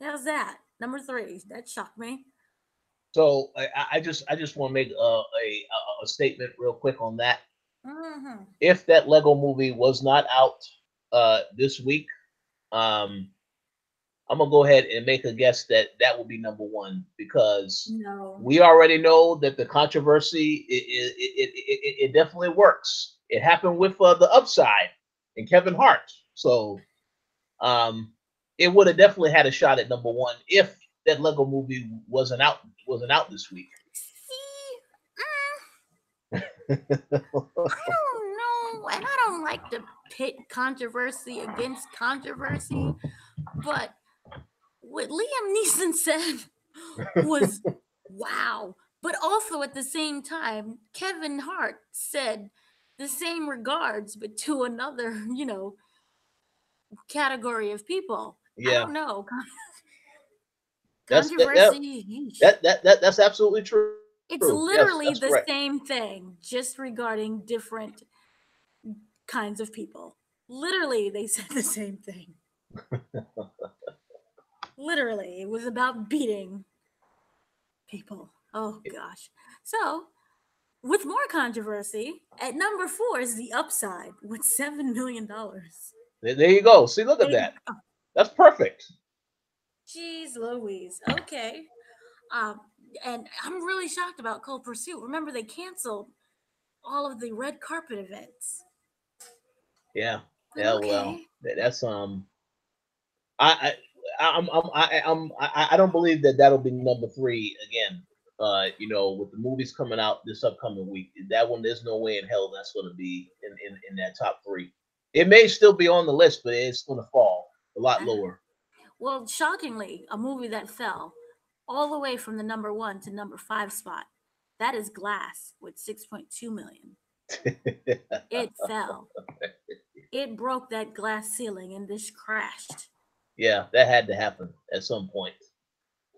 How's that? Number three. That shocked me. So I just want to make a statement real quick on that. Mm-hmm. If that Lego movie was not out this week, um, I'm gonna go ahead and make a guess that that will be number one because No. we already know that the controversy it definitely works. It happened with the Upside and Kevin Hart, so um, it would have definitely had a shot at number one if that Lego movie wasn't out this week. See, I don't know, and I don't like to pit controversy against controversy, but what Liam Neeson said was wow. But also at the same time, Kevin Hart said the same regards, but to another, category of people. I Yeah, don't know. that's that, that, Controversy. Yeesh. that's absolutely true. It's Yes, literally that's the correct. same thing, just regarding different kinds of people. Literally, they said the same thing. Literally, it was about beating people. Oh gosh. So With more controversy, at number 4 is The Upside with $7 million. There you go. See, look at They, that. That's perfect. Jeez Louise. Okay. Um, and I'm really shocked about Cold Pursuit. Remember, they canceled all of the red carpet events. Yeah. But Yeah. Well, okay. that's I I don't believe that that'll be number three again. With the movies coming out this upcoming week, that one there's no way in hell that's going to be in that top three. It may still be on the list, but it's going to fall a lot Uh, lower. well, shockingly, a movie that fell all the way from the number 1 to number 5 spot. That is Glass with 6.2 million. It fell. It broke that glass ceiling and this crashed. Yeah, that had to happen at some point.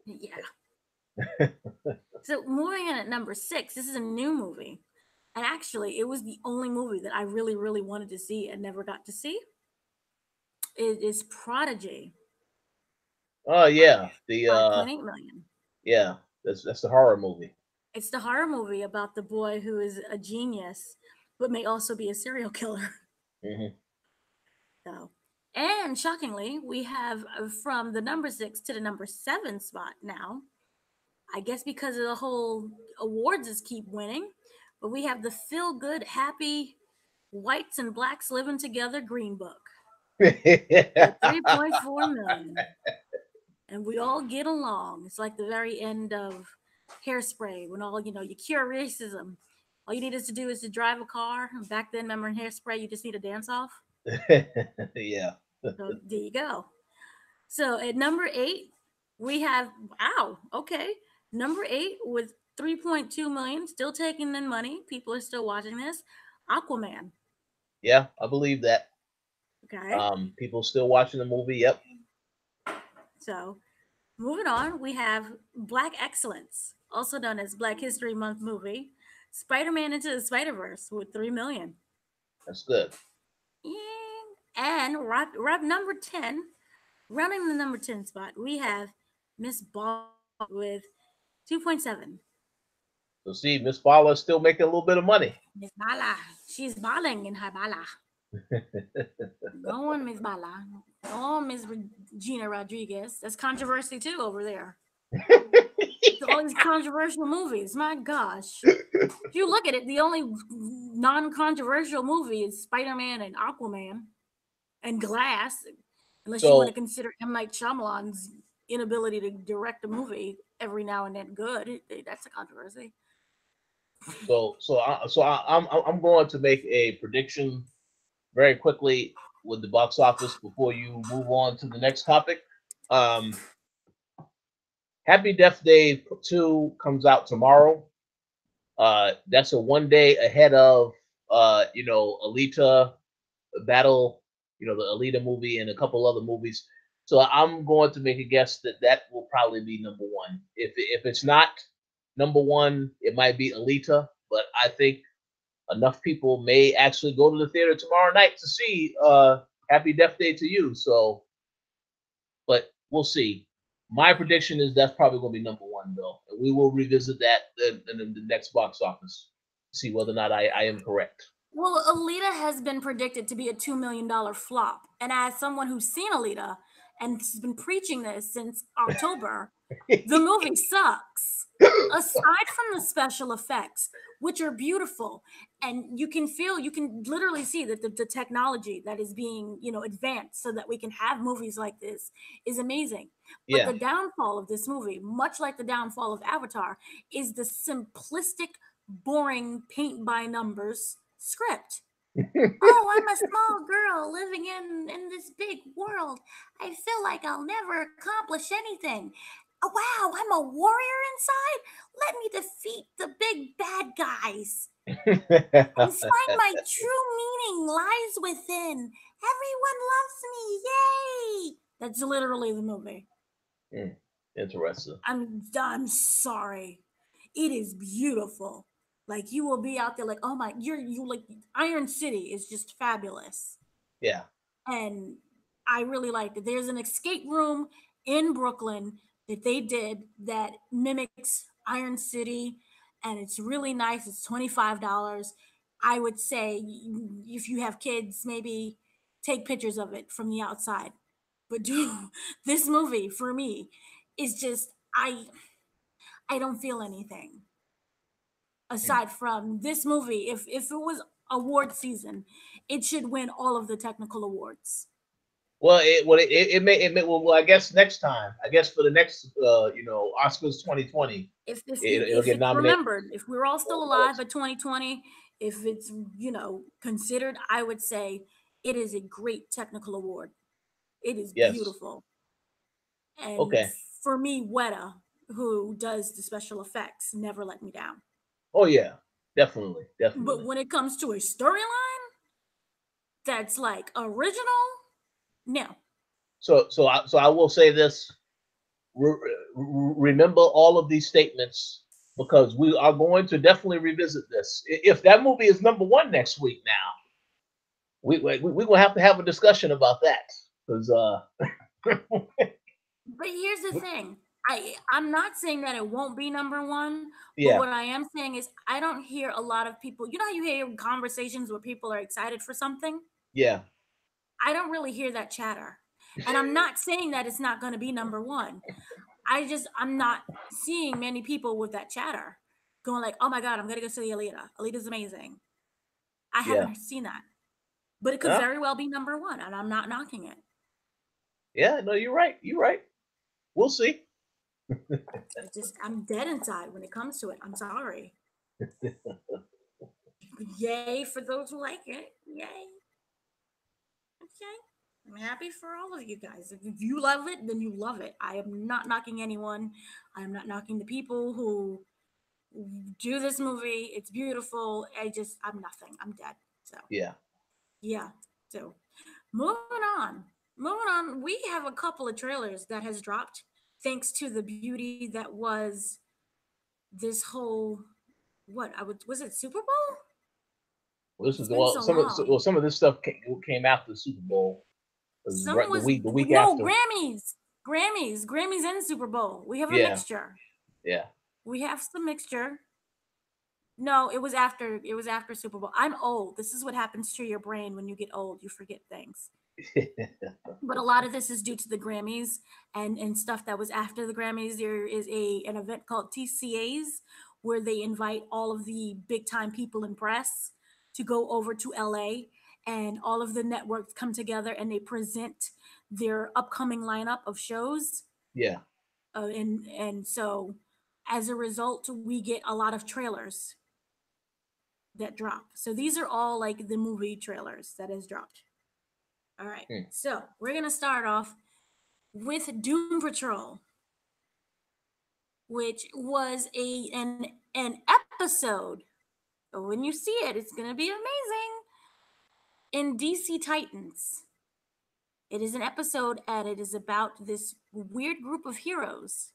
Yeah. So moving in at number 6, this is a new movie. And actually, it was the only movie that I really, really wanted to see and never got to see. It is Prodigy, Oh yeah, the 5.8 million. yeah, that's the horror movie. It's the horror movie about the boy who is a genius, but may also be a serial killer. Hmm. So, and shockingly, we have from the number 6 to the number 7 spot now. I guess because of the whole awards just keep winning, but we have the feel good, happy whites and blacks living together Green Book at 3.4 million. And we all get along. It's like the very end of Hairspray when all, you cure racism. All you need us to do is to drive a car. And back then, remember in Hairspray, you just need a dance off. Yeah. So there you go. So at number 8, we have, wow, okay. Number 8 with 3.2 million, still taking in money. People are still watching this. Aquaman. Yeah, I believe that. Okay. People still watching the movie. Yep. So moving on, we have Black Excellence, also known as Black History Month movie. Spider-Man Into the Spider-Verse with 3 million. That's good. And right number 10, running the number 10 spot, we have Miss Ball with 2.7. So see, Miss Bala is still making a little bit of money. Miss Bala. She's balling in her bala. Go on, Miss Bala. Go on, Miss Gina Rodriguez. That's controversy too over there. All these controversial movies. My gosh. If you look at it, the only non-controversial movie is Spider-Man and Aquaman and Glass, unless you want to So consider M. Night Shyamalan's inability to direct a movie every now and then good. That's a controversy. I'm going to make a prediction very quickly with the box office before you move on to the next topic. Um, Happy Death Day 2 comes out tomorrow. That's a 1 day ahead of Alita Battle, the Alita movie and a couple other movies. So I'm going to make a guess that that will probably be number one. If it's not number one, it might be Alita, but I think enough people may actually go to the theater tomorrow night to see Happy Death Day to You. So, but we'll see. My prediction is that's probably going to be number one, though. And we will revisit that in the next box office, see whether or not I am correct. Well, Alita has been predicted to be a $2 million flop. And as someone who's seen Alita and has been preaching this since October, the movie sucks. Aside from the special effects, which are beautiful, and you can literally see that the technology that is being, advanced so that we can have movies like this is amazing. But Yeah. the downfall of this movie, much like the downfall of Avatar, is the simplistic, boring paint by numbers script. Oh, I'm a small girl living in this big world. I feel like I'll never accomplish anything. Oh, wow, I'm a warrior inside. Let me defeat the big bad guys and find my true meaning lies within. Everyone loves me. Yay! That's literally the movie. Interesting. I'm sorry. It is beautiful. Like you will be out there like, oh my, you like Iron City is just fabulous. Yeah. And I really liked it. There's an escape room in Brooklyn that they did that mimics Iron City. and it's really nice. It's $25. I would say if you have kids, maybe take pictures of it from the outside. But do this movie for me is just I don't feel anything Hmm. aside from this movie. If it was award season, it should win all of the technical awards. Well, I guess next time, I guess for the next Oscars 2020, it'll If get it's nominated. remembered, if we're all still alive by 2020, if it's considered, I would say it is a great technical award. It is Yes. beautiful. And Okay. for me, Weta, who does the special effects, never let me down. Oh yeah. Definitely. But Definitely. when it comes to a storyline that's like original, no. So I will say this. Remember all of these statements because we are going to definitely revisit this. If that movie is number one next week, now we will have a discussion about that because But here's the thing. I'm not saying that it won't be number one, but yeah, what I am saying is I don't hear a lot of people. You know how you hear conversations where people are excited for something? yeah, I don't really hear that chatter. And I'm not saying that it's not going to be number one. I'm not seeing many people with that chatter going like, "Oh my god, I'm going to go see Alita. Alita's amazing." I yeah, haven't seen that. But it could yeah, very well be number one, and I'm not knocking it. yeah. No, you're right. You're right. We'll see. I'm dead inside when it comes to it. I'm sorry. Yay for those who like it. Yay. Okay. I'm happy for all of you guys. If you love it, then you love it. I am not knocking anyone. I am not knocking the people who do this movie. It's beautiful. I'm nothing. I'm dead. So, Yeah. yeah. So, moving on. Moving on. We have a couple of trailers that has dropped thanks to the beauty that was this whole was it Super Bowl? Well, this It's is been well so long. some of this stuff came after the Super Bowl. It was Some was the week no after. Grammys and Super Bowl. We have a Yeah. mixture. Yeah. We have some mixture. No, it was after Super Bowl. I'm old. This is what happens to your brain when you get old. You forget things. But a lot of this is due to the Grammys and stuff that was after the Grammys. There is an event called TCAs where they invite all of the big time people in press to go over to LA, and all of the networks come together and they present their upcoming lineup of shows. Yeah. And so as a result, we get a lot of trailers that drop. So these are all like the movie trailers that has dropped. All right. Hmm. So we're gonna start off with Doom Patrol, which was an episode. When you see it, it's gonna be amazing. In DC Titans, it is an episode, and it is about this weird group of heroes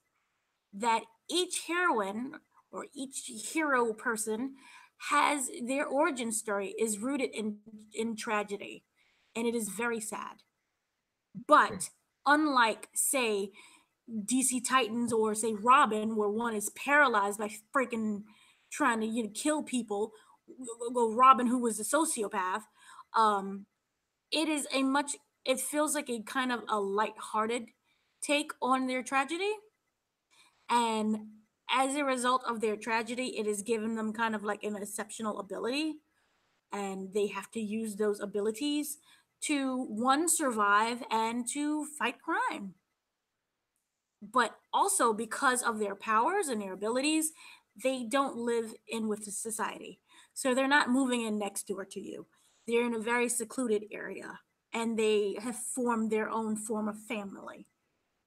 that each heroine or each hero person has their origin story is rooted in tragedy, and it is very sad. Hmm. But unlike, say, DC Titans or say Robin, where one is paralyzed by freaking trying to kill people, Robin, who was a sociopath, um, it is a much it feels like a kind of a light-hearted take on their tragedy, and as a result of their tragedy, it has given them kind of like an exceptional ability, and they have to use those abilities to one survive and to fight crime. But also because of their powers and their abilities, they don't live in with the society. So they're not moving in next door to you. They're in a very secluded area, and they have formed their own form of family.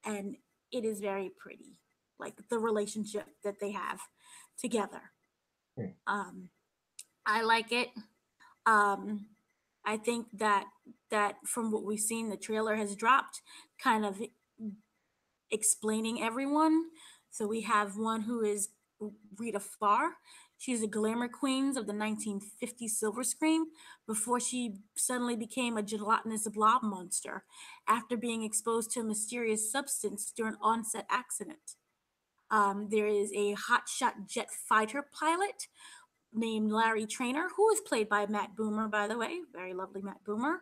And it is very pretty, like the relationship that they have together. Hmm. Um, I like it. Um, I think that from what we've seen, the trailer has dropped, kind of explaining everyone. So we have one who is Rita Farr. She's a glamour queen of the 1950s silver screen before she suddenly became a gelatinous blob monster after being exposed to a mysterious substance during an onset accident. There is a hotshot jet fighter pilot named Larry Trainer, who is played by Matt Boomer, by the way, very lovely Matt Boomer,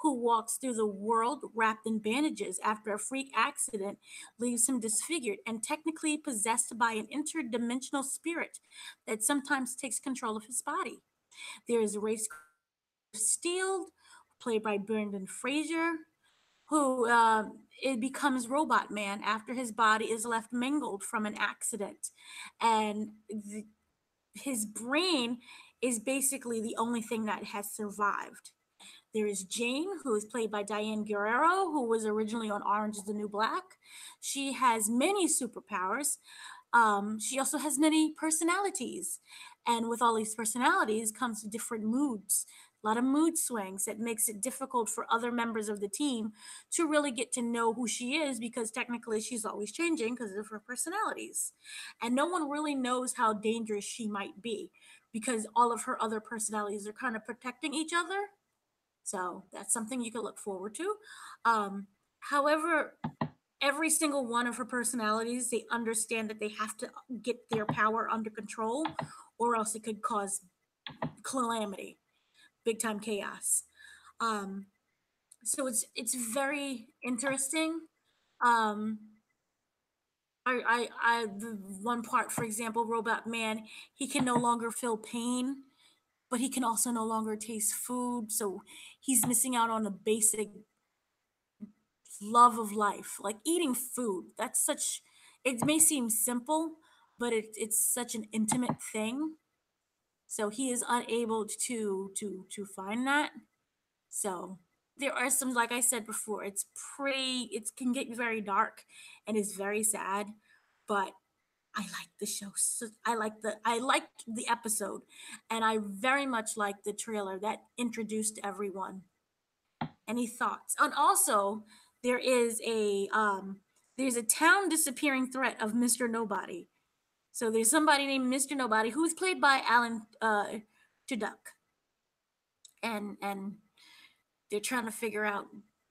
who walks through the world wrapped in bandages after a freak accident leaves him disfigured and technically possessed by an interdimensional spirit that sometimes takes control of his body. There is Racecar Steele, played by Brendan Fraser, who it becomes Robot Man after his body is left mangled from an accident, and his brain is basically the only thing that has survived. There is Jane, who is played by Diane Guerrero, who was originally on Orange is the New Black. She has many superpowers. She also has many personalities. And with all these personalities comes different moods, a lot of mood swings that makes it difficult for other members of the team to really get to know who she is because technically she's always changing because of her personalities. And no one really knows how dangerous she might be because all of her other personalities are kind of protecting each other. So that's something you can look forward to. However, every single one of her personalities, they understand that they have to get their power under control, or else it could cause calamity, big time chaos. Um, so it's very interesting. Um, the one part, for example, Robot Man, he can no longer feel pain, but he can also no longer taste food. So he's missing out on a basic love of life, like eating food. That's such, it may seem simple, but it's such an intimate thing. So he is unable to find that. So there are some, like I said before, it's pretty, it can get very dark and it's very sad, but I like the show. So I like the episode, and I very much like the trailer that introduced everyone. Any thoughts? And also, there is a town disappearing threat of Mr. Nobody. So there's somebody named Mr. Nobody who's played by Alan Tudyk, and they're trying to figure out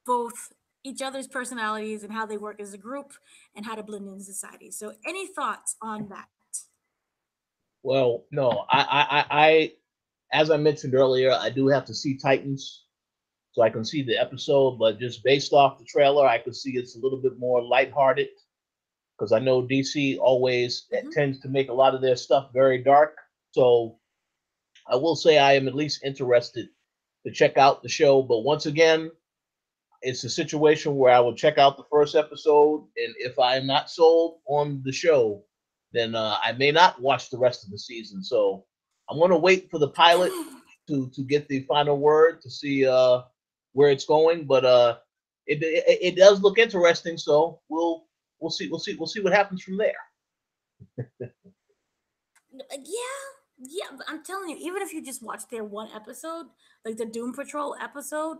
both each other's personalities and how they work as a group and how to blend in society. So, any thoughts on that? Well, no, as I mentioned earlier, I do have to see Titans so I can see the episode, but just based off the trailer, I could see it's a little bit more lighthearted because I know DC always Mhm. tends to make a lot of their stuff very dark. So I will say I am at least interested to check out the show. But once again, it's a situation where I will check out the first episode, and if I am not sold on the show, then I may not watch the rest of the season. So I'm going to wait for the pilot to get the final word to see where it's going. But it does look interesting. So we'll see what happens from there. Yeah, but I'm telling you, even if you just watch their one episode, like the Doom Patrol episode,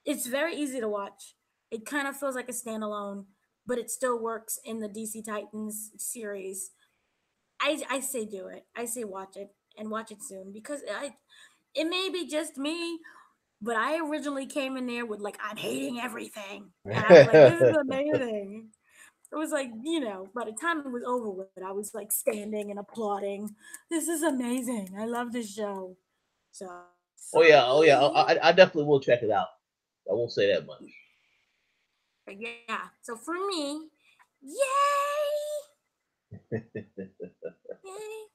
it's very easy to watch. It kind of feels like a standalone, but it still works in the DC Titans series. I say do it. I say watch it and watch it soon because it may be just me, but I originally came in there with like I'm hating everything, and I was like, this is amazing. It was like, by the time it was over with, I was like standing and applauding. This is amazing. I love this show. So Oh for yeah, oh yeah. me, I definitely will check it out. I won't say that much. yeah. So for me, yay! Yay.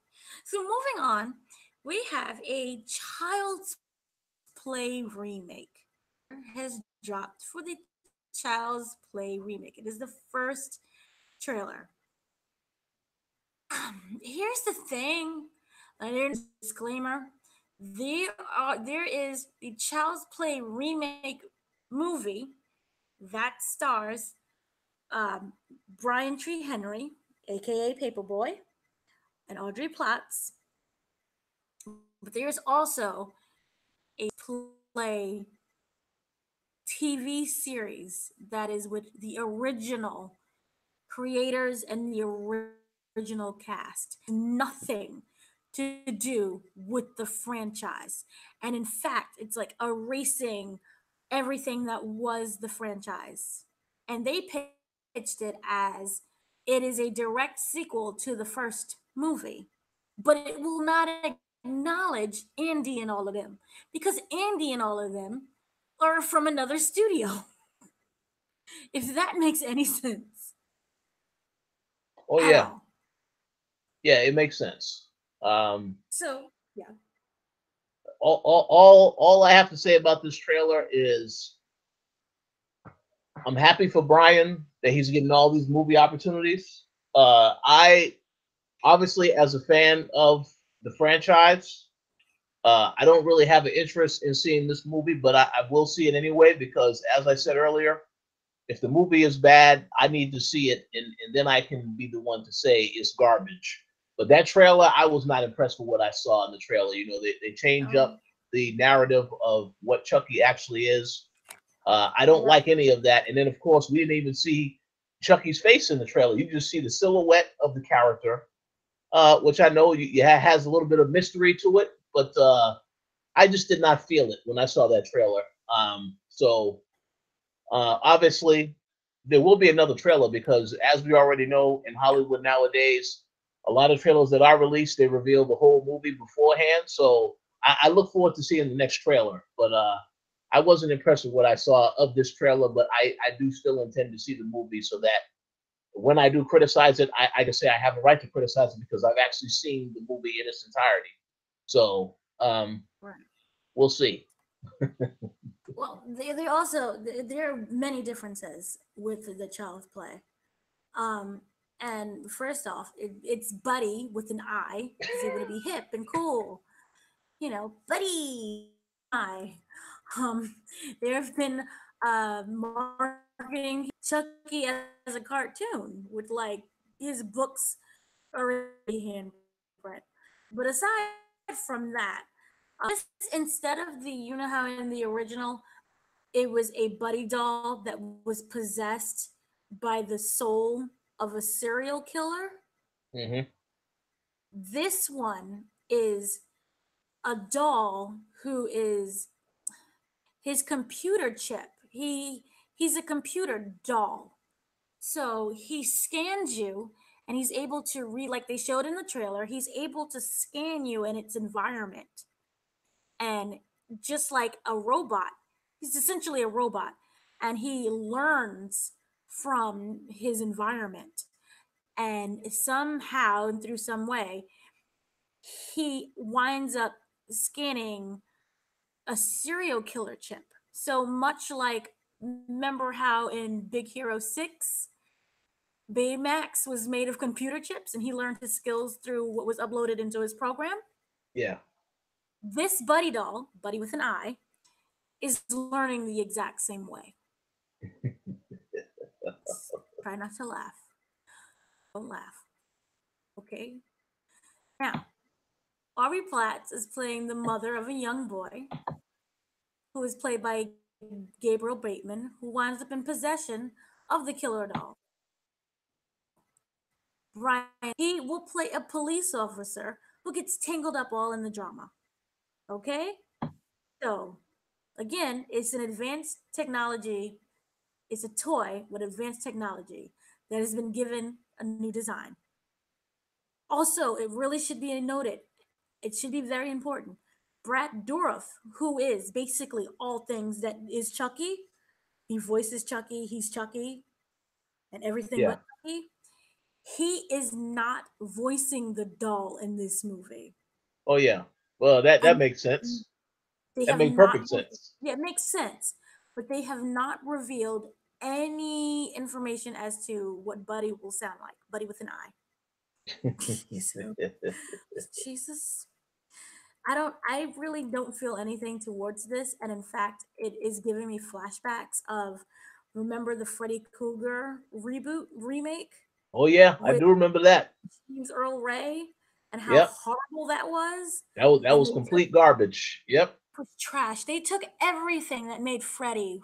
So moving on, we have a Child's Play remake. Has dropped for the Child's Play remake. It is the first trailer. Here's the thing. There's a disclaimer. There is the Child's Play remake movie that stars um, Brian Tree Henry, aka Paperboy, and Audrey Platts. But there's also a play TV series that is with the original creators and the original cast. Nothing to do with the franchise. And in fact, it's like erasing everything that was the franchise. And they pitched it as It is a direct sequel to the first movie, but it will not acknowledge Andy and all of them because Andy and all of them are from another studio. If that makes any sense Oh at yeah, all. yeah, it makes sense. Um, So, yeah. all I have to say about this trailer is I'm happy for Brian that he's getting all these movie opportunities. I obviously, as a fan of the franchise, I don't really have an interest in seeing this movie, but I will see it anyway because, as I said earlier, if the movie is bad, I need to see it, and then I can be the one to say it's garbage. But that trailer, I was not impressed with what I saw in the trailer. You know, they change No. up the narrative of what Chucky actually is. I don't Right. like any of that. And then, of course, we didn't even see Chucky's face in the trailer. You just see the silhouette of the character, which I know has a little bit of mystery to it, but I just did not feel it when I saw that trailer. Obviously, there will be another trailer because, as we already know, in Yeah. Hollywood nowadays, a lot of trailers that are released they reveal the whole movie beforehand. So I look forward to seeing the next trailer. But I wasn't impressed with what I saw of this trailer, but I do still intend to see the movie so that when I do criticize it, I can say I have a right to criticize it because I've actually seen the movie in its entirety. So Right. we'll see. Well, they also there are many differences with the child's play. Um, and first off, it's Buddy with an I. He's able to be hip and cool. Buddy I. Um, there have been marketing Chucky as a cartoon with like his books already handprint. But aside from that, this instead of the how in the original it was a buddy doll that was possessed by the soul of a serial killer. Hmm. This one is a doll who is his computer chip. He's a computer doll. So he scans you and he's able to read like they showed in the trailer, he's able to scan you in its environment. And just like a robot, he's essentially a robot and he learns from his environment. And somehow and through some way, he winds up scanning a serial killer chip. So much like, remember how in Big Hero 6, Baymax was made of computer chips and he learned his skills through what was uploaded into his program? Yeah. This Buddy doll, Buddy with an I, is learning the exact same way. Try not to laugh. Don't laugh. Okay? Now, Aubrey Platt is playing the mother of a young boy who is played by Gabriel Bateman, who winds up in possession of the killer doll. Brian, he will play a police officer who gets tangled up all in the drama. Okay? So, again, it's an advanced technology, it's a toy with advanced technology that has been given a new design. Also, it really should be noted, it should be very important. Brad Dourif, who is basically all things that is Chucky, he voices Chucky, he's Chucky, and everything Yeah. but Chucky. He is not voicing the doll in this movie. Oh yeah. Well, that And makes sense. they That have makes not, perfect sense. yeah, it makes sense, but they have not revealed any information as to what Buddy will sound like. Buddy with an I. So, Jesus. I really don't feel anything towards this. And in fact, it is giving me flashbacks of, remember the Freddy Krueger reboot remake Oh yeah, I with do remember that. James Earl Ray and how Yep. horrible that was? That And was they took complete garbage. Yep. was trash. They took everything that made Freddy,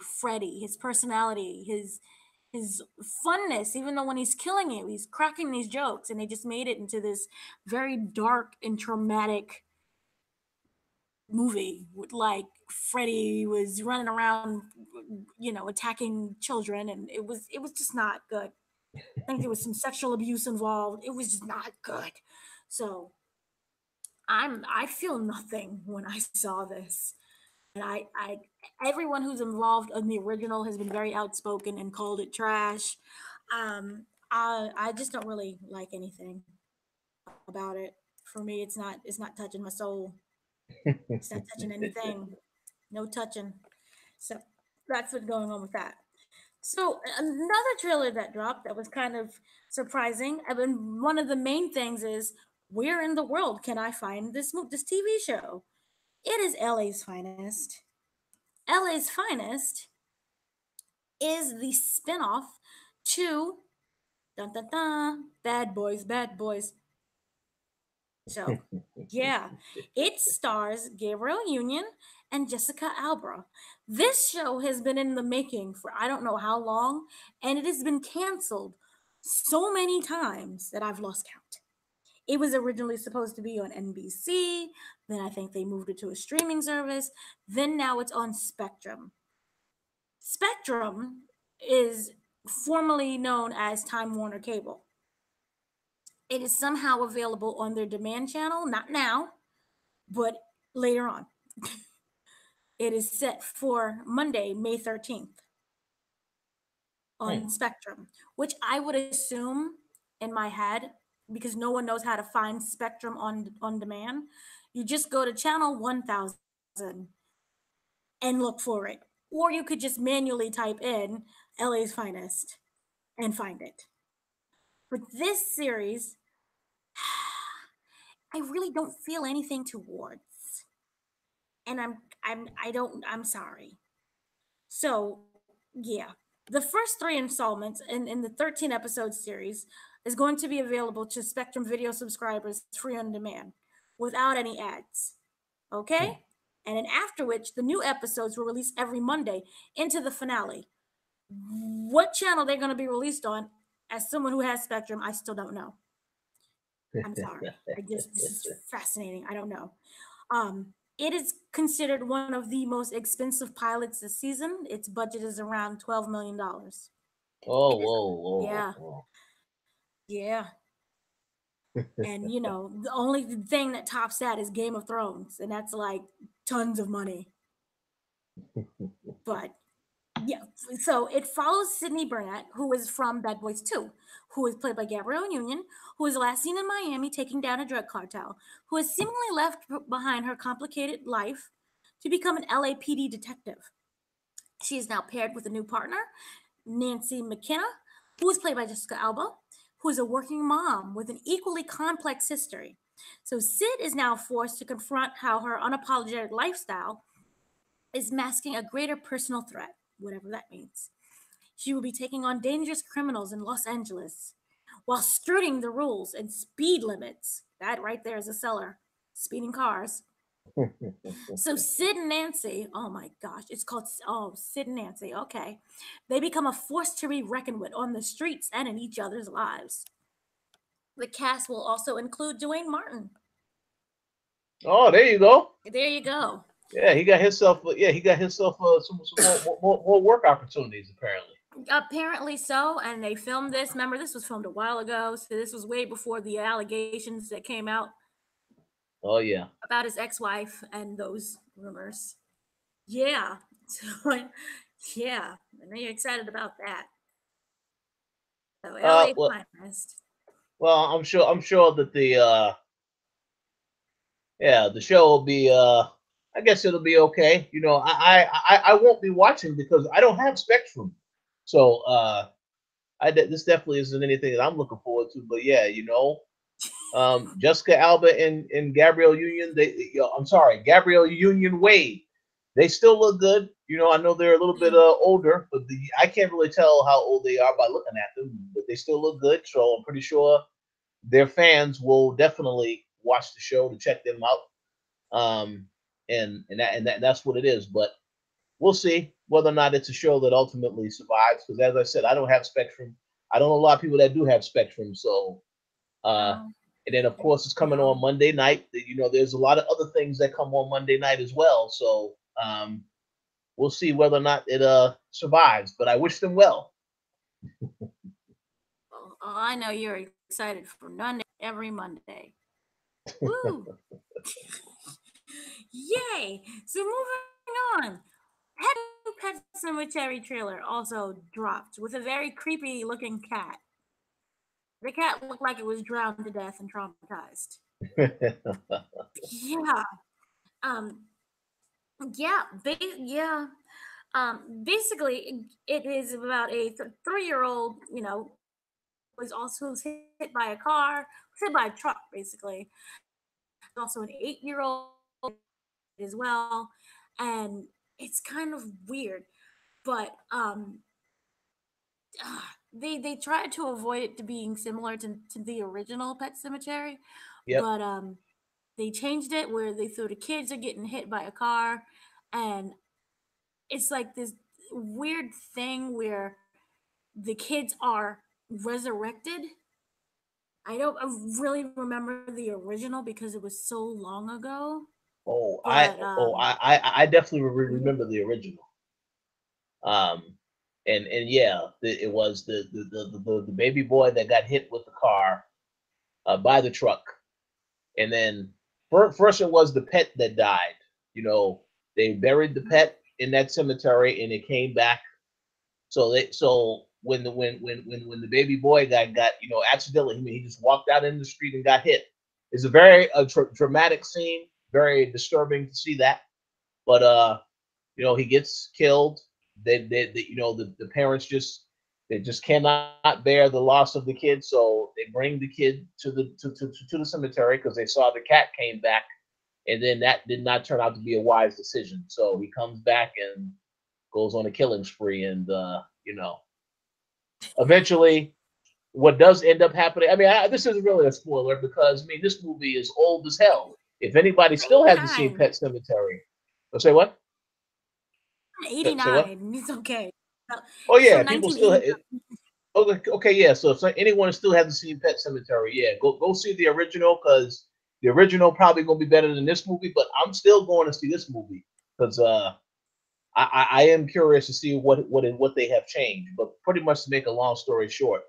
his personality, his funness, even though when he's killing you, he's cracking these jokes, and they just made it into this very dark and traumatic movie with like Freddy was running around, attacking children, and it was just not good. I think there was some sexual abuse involved. It was just not good. So I feel nothing when I saw this. And I everyone who's involved in the original has been very outspoken and called it trash. I just don't really like anything about it. For me, it's not touching my soul. It's not touching anything. No touching. So that's what's going on with that. So another trailer that dropped that was kind of surprising. I mean, one of the main things is where in the world can I find this TV show? It is LA's Finest. LA's Finest is the spinoff to dun, dun, dun, Bad Boys, Bad Boys. So, yeah, it stars Gabriel Union and Jessica Alba. This show has been in the making for I don't know how long, and it has been canceled so many times that I've lost count. It was originally supposed to be on NBC, then I think they moved it to a streaming service, then now it's on Spectrum. Spectrum is formerly known as Time Warner Cable. It is somehow available on their demand channel, not now, but later on. It is set for Monday, May 13th on Spectrum, which I would assume in my head, because no one knows how to find Spectrum on demand, you just go to channel 1000 and look for it. Or you could just manually type in LA's Finest and find it. But this series, I really don't feel anything towards. And I'm sorry. So yeah. The first three installments in the 13 episode series is going to be available to Spectrum Video subscribers free on demand without any ads. Okay? And then after which the new episodes will release every Monday into the finale. What channel they're going to be released on, as someone who has Spectrum, I still don't know. I'm sorry. This is fascinating. I don't know. It is considered one of the most expensive pilots this season. Its budget is around $12 million. Oh, It is, whoa, yeah, whoa, yeah. And the only thing that tops that is Game of Thrones, and that's like tons of money. But yeah, so it follows Sydney Burnett, who is from Bad Boys 2, who is played by Gabrielle Union, who is last seen in Miami taking down a drug cartel, who has seemingly left behind her complicated life to become an LAPD detective. She is now paired with a new partner, Nancy McKenna, who is played by Jessica Alba, who is a working mom with an equally complex history. So Sid is now forced to confront how her unapologetic lifestyle is masking a greater personal threat, whatever that means. She will be taking on dangerous criminals in Los Angeles while skirting the rules and speed limits. That right there is a seller. Speeding cars. whoa. So Sid and Nancy, oh my gosh, it's called Sid and Nancy. Okay. They become a force to be reckoned with on the streets and in each other's lives. The cast will also include Dwayne Martin. Oh, there you go. There you go. Yeah, he got himself. Yeah, he got himself some more work opportunities apparently. Apparently so, and they filmed this. Remember, this was filmed a while ago, so this was way before the allegations that came out Oh yeah. about his ex-wife and those rumors. Yeah, so yeah, I know you're excited about that. So LA Well, Finest. I'm sure that the show will be. I guess it'll be okay. I won't be watching because I don't have Spectrum, so this definitely isn't anything that I'm looking forward to. But yeah, Jessica Alba and Gabrielle Union. I'm sorry, Gabrielle Union Wade. They still look good. I know they're a little bit older, but I can't really tell how old they are by looking at them. But they still look good, so I'm pretty sure their fans will definitely watch the show to check them out. That's what it is. But we'll see whether or not it's a show that ultimately survives. Because as I said, I don't have Spectrum. I don't know a lot of people that do have Spectrum. So, No, and then of course it's coming no. on Monday night. There's a lot of other things that come on Monday night as well. So, we'll see whether or not it survives. But I wish them well. Oh, I know you're excited for Monday every Monday. Woo! Yay! So moving on. Pet Cemetery trailer also dropped with a very creepy looking cat. The cat looked like it was drowned to death and traumatized. Yeah. Um. Yeah. Basically, it is about a 3-year-old. Was also hit by a car, hit by a truck, basically. There's also an 8-year-old as well, and it's kind of weird. But they tried to avoid it to being similar to the original Pet Cemetery, Yep. but they changed it where they thought the kids are getting hit by a car, and it's like this weird thing where the kids are resurrected. I don't really remember the original because it was so long ago, Oh, I but oh I definitely remember the original. Um, and yeah, it was the baby boy that got hit with the car by the truck, and then first it was the pet that died. You know, they buried the pet in that cemetery, and it came back. So when the baby boy got accidentally, I mean, he just walked out in the street and got hit. It's a very dramatic scene, very disturbing to see that. But he gets killed. The parents just cannot bear the loss of the kid, so they bring the kid to the cemetery because they saw the cat came back, and then that did not turn out to be a wise decision. So he comes back and goes on a killing spree, and eventually, what does end up happening? I mean, this isn't really a spoiler because I mean this movie is old as hell. If anybody it's still hasn't seen 89. Pet Cemetery, I'll say what? Say what? 89. It's okay. Oh It's yeah, from people still. 1989. Okay, yeah. So if anyone still hasn't seen Pet Cemetery, yeah, go see the original because the original probably gonna be better than this movie. But I'm still going to see this movie because I am curious to see what they have changed. But pretty much to make a long story short,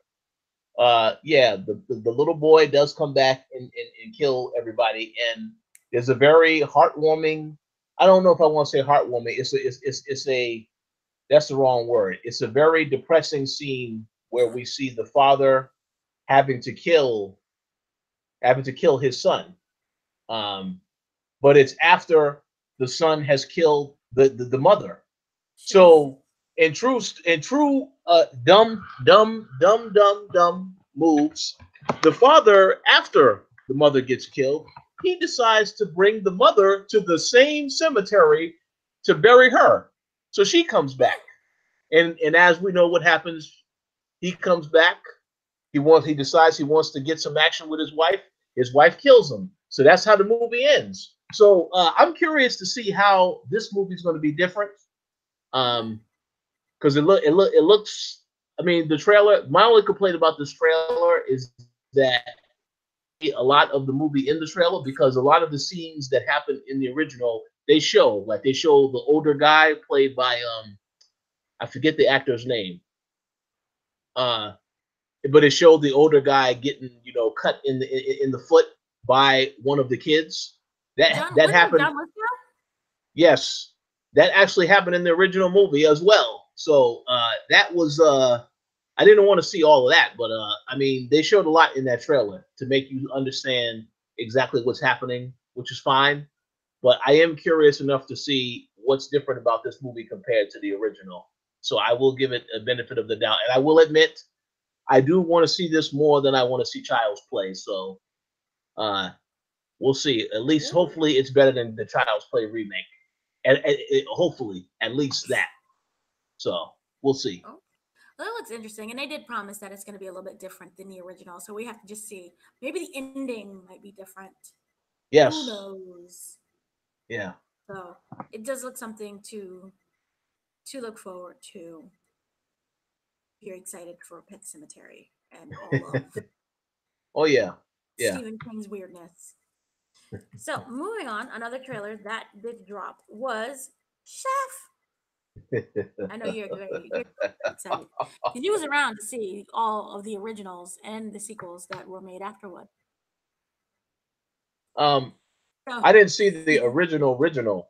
yeah, the little boy does come back and kill everybody, and there's a very heartwarming. I don't know if I want to say heartwarming. It's a that's the wrong word. It's a very depressing scene where we see the father having to kill his son. Um, but it's after the son has killed the mother. Jeez. So in true dumb moves, the father after the mother gets killed, he decides to bring the mother to the same cemetery to bury her. So she comes back. And as we know what happens, he comes back. He decides he wants to get some action with his wife. His wife kills him. So that's how the movie ends. So I'm curious to see how this movie is going to be different. Okay. Because it looks. I mean, the trailer. My only complaint about this trailer is that a lot of the movie in the trailer because a lot of the scenes that happen in the original they show the older guy played by I forget the actor's name. Uh, but it showed the older guy getting cut in the foot by one of the kids. That Wasn't it happened. John Lithgow? Yes, that actually happened in the original movie as well. So that was I didn't want to see all of that, but I mean they showed a lot in that trailer to make you understand exactly what's happening, which is fine. But I am curious enough to see what's different about this movie compared to the original. So I will give it a benefit of the doubt, and I will admit I do want to see this more than I want to see Child's Play. So uh, we'll see. At least, Ooh. hopefully, it's better than the Child's Play remake, and hopefully, at least that. So we'll see. Oh, well, that looks interesting. And they did promise that it's going to be a little bit different than the original. So we have to just see. Maybe the ending might be different. Who Yes. knows? Yeah. So it does look something to look forward to. You're excited for Pet Cemetery and all of Oh yeah. Yeah. Stephen King's weirdness. So moving on, another trailer that did drop was Chef. I know you're excited because you was around to see all of the originals and the sequels that were made afterward. um, So, I didn't see the original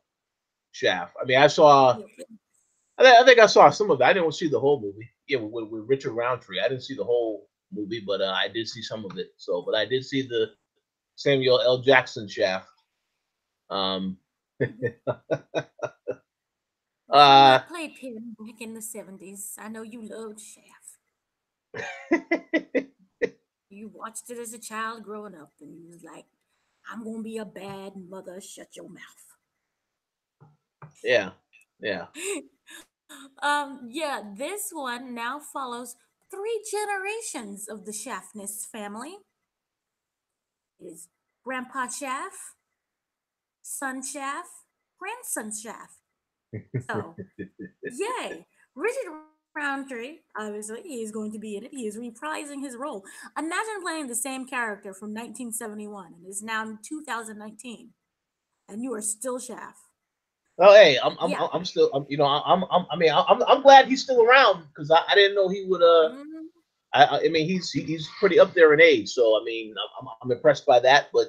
Shaft. I mean, I saw. yeah, I think I saw some of it. I didn't see the whole movie. Yeah, with Richard Roundtree. I didn't see the whole movie, but I did see some of it. So, but I did see the Samuel L. Jackson Shaft. Um, the film uh, that played Pim back in the 70s. I know you loved Shaft. You watched it as a child growing up, and you was like, "I'm gonna be a bad mother. Shut your mouth." yeah, yeah. Yeah, this one now follows three generations of the Shaftness family. It is Grandpa Shaft, Son Shaft, Grandson Shaft. So, yay! Richard Roundtree, obviously, he is going to be in it. He is reprising his role. Imagine playing the same character from 1971 and it's now 2019, and you are still Shaft. Oh, hey, Yeah. I'm still, I mean, I'm glad he's still around because I didn't know he would. Mhm. I mean, he's pretty up there in age, so I mean, I'm impressed by that. But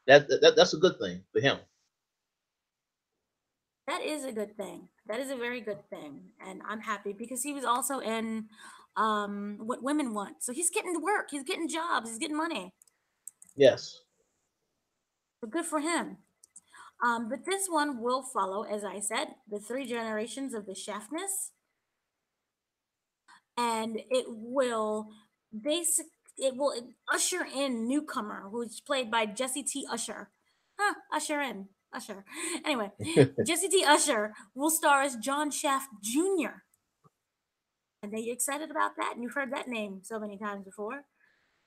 that's a good thing for him. That is a good thing. That is a very good thing. And I'm happy because he was also in What Women Want. So he's getting to work, he's getting jobs, he's getting money. Yes. So good for him. But this one will follow, as I said, the three generations of the Shaftness, and basic it will usher in newcomer, who's played by Jesse T. Usher. Huh, usher in. Usher. Anyway, Jesse T. Usher will star as John Shaft Jr. And are you excited about that? And you've heard that name so many times before.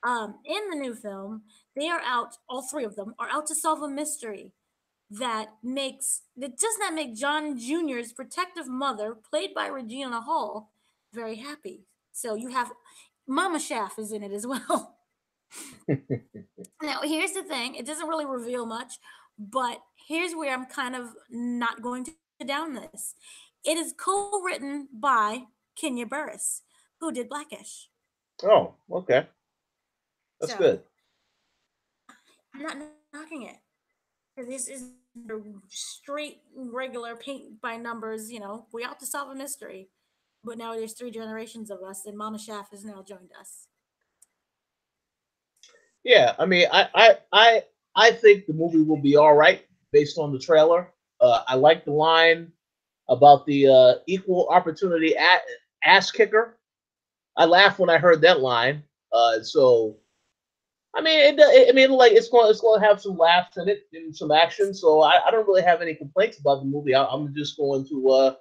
In the new film, they are out, all three of them are out to solve a mystery that does not make John Jr.'s protective mother, played by Regina Hall, very happy. So you have Mama Shaft is in it as well. Now, here's the thing, it doesn't really reveal much, but here's where I'm kind of not going to down this. It is co-written by Kenya Burris, who did Blackish. Oh, okay, that's So good. I'm not knocking it. This is straight regular paint by numbers, we ought to solve a mystery. But now there's three generations of us, and Mama Shaft has now joined us. Yeah, I mean, I think the movie will be all right based on the trailer. I like the line about the equal opportunity ass kicker. I laughed when I heard that line. So I mean, I mean, like it's going to have some laughs in it and some action. So I don't really have any complaints about the movie. I'm just going to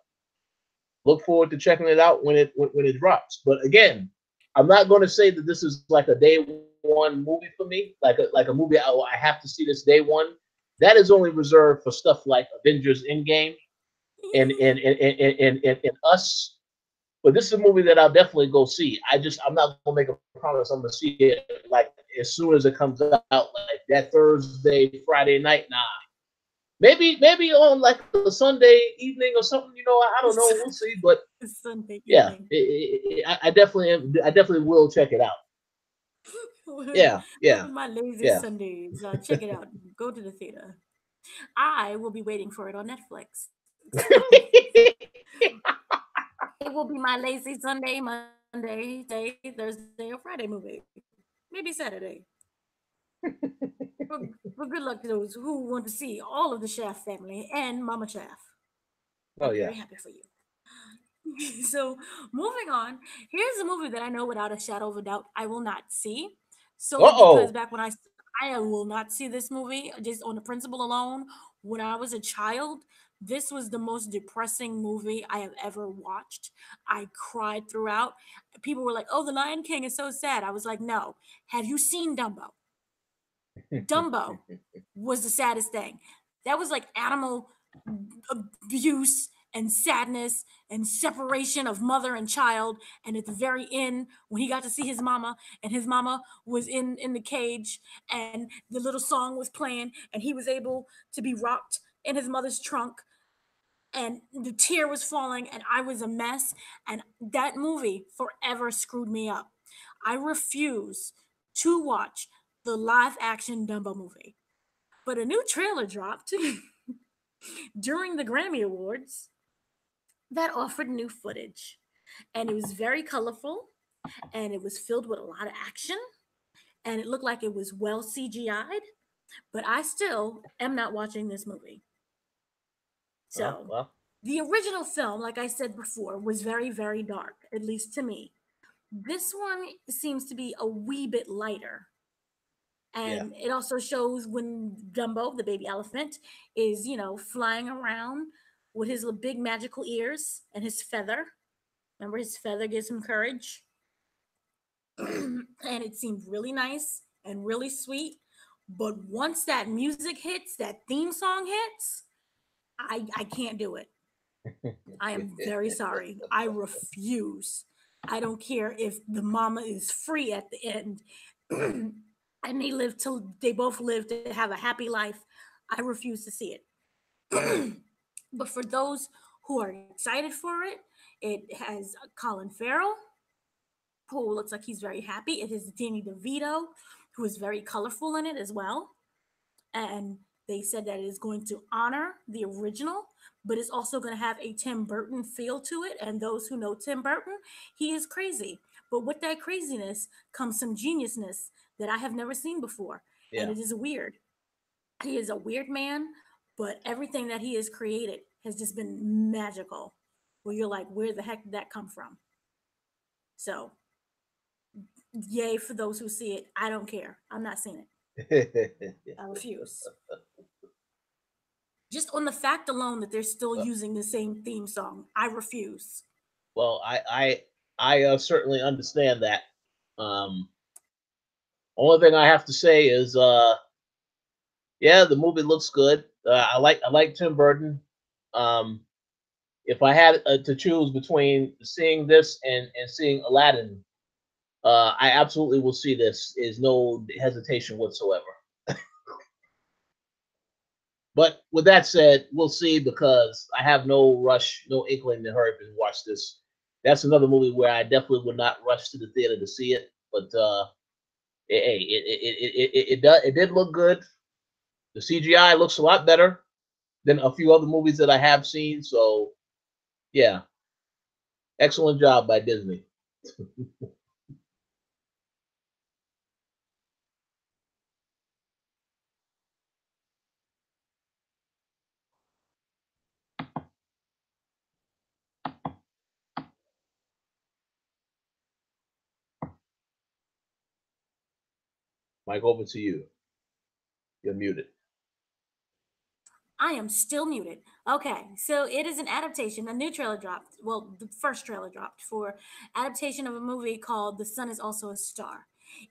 look forward to checking it out when it drops. But again, I'm not going to say that this is like a day one movie for me, like a movie I have to see this day one. That is only reserved for stuff like Avengers Endgame and Us. But this is a movie that I'll definitely go see. I'm not gonna make a promise I'm gonna see it like as soon as it comes out, like that Thursday, Friday night. Nah, maybe on like a Sunday evening or something. I don't know. We'll see. But Sunday yeah, evening. I definitely will check it out. One Yeah, yeah, of my lazy yeah. Sundays. Check it out. Go to the theater. I will be waiting for it on Netflix. So it will be my lazy Sunday, Monday, Tuesday, Thursday, or Friday movie. Maybe Saturday. But, but good luck to those who want to see all of the Shaft family and Mama Shaft. Oh I'm yeah. very happy for you. So moving on, here's a movie that I know without a shadow of a doubt I will not see, Uh solely because oh. back when I will not see this movie just on the principle alone. When I was a child, this was the most depressing movie I have ever watched. I cried throughout. People were like, "Oh, The Lion King is so sad." I was like, "No. Have you seen Dumbo? Dumbo was the saddest thing. That was like animal abuse and sadness and separation of mother and child. And at the very end, when he got to see his mama, and his mama was in the cage, and the little song was playing, and he was able to be rocked in his mother's trunk, and the tear was falling and I was a mess. And that movie forever screwed me up. I refuse to watch the live action Dumbo movie. But a new trailer dropped during the Grammy Awards that offered new footage. And it was very colorful and it was filled with a lot of action and it looked like it was well CGI'd. But I still am not watching this movie. Oh, So well, the original film, like I said before, was very, very dark, at least to me. This one seems to be a wee bit lighter. yeah. And it also shows when Dumbo, the baby elephant, is, flying around with his little big magical ears and his feather. Remember, his feather gives him courage. And it seemed really nice and really sweet. But once that music hits, that theme song hits, I can't do it. I am very sorry. I refuse. I don't care if the mama is free at the end and they both live to have a happy life. I refuse to see it. But for those who are excited for it, it has Colin Farrell, who looks like he's very happy. It has Danny DeVito, who is very colorful in it as well. And they said that it is going to honor the original, but it's also going to have a Tim Burton feel to it. And those who know Tim Burton, he is crazy. But with that craziness comes some geniusness that I have never seen before. And Yeah. it is weird. He is a weird man, but everything that he has created has just been magical. Where you're like, where the heck did that come from? So, yay for those who see it. I don't care. I'm not seeing it. I refuse. Just on the fact alone that they're still Well, using the same theme song, I refuse. well, I certainly understand that. Um, Only thing I have to say is, yeah, the movie looks good. I like Tim Burton. Um, if I had to choose between seeing this and seeing Aladdin, I absolutely will see this. Is no hesitation whatsoever. But with that said, we'll see because I have no rush, no inkling to hurry up and watch this. That's another movie where I definitely would not rush to the theater to see it. But hey, it did look good. The CGI looks a lot better than a few other movies that I have seen. So yeah, excellent job by Disney. Mike, over to you. You're muted. I am still muted. Okay, so it is an adaptation. A new trailer dropped. Well, the first trailer dropped for adaptation of a movie called "The Sun Is Also a Star."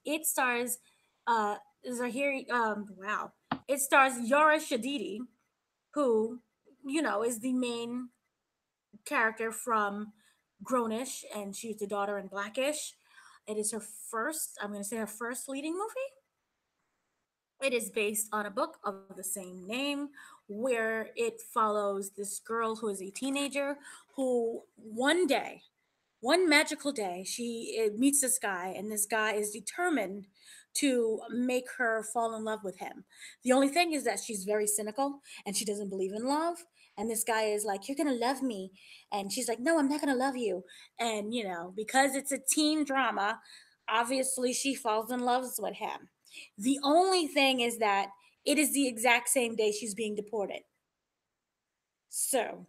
It stars Zahiri. Wow. It stars Yara Shadidi, who is the main character from Grownish, and she's the daughter in Blackish. It is her first. I'm going to say her first leading movie. It is based on a book of the same name, where it follows this girl who is a teenager who one magical day, she meets this guy, and this guy is determined to make her fall in love with him. The only thing is that she's very cynical and she doesn't believe in love. And this guy is like, "You're going to love me." And she's like, "No, I'm not going to love you." And, because it's a teen drama, obviously she falls in love with him. The only thing is that it is the exact same day she's being deported. So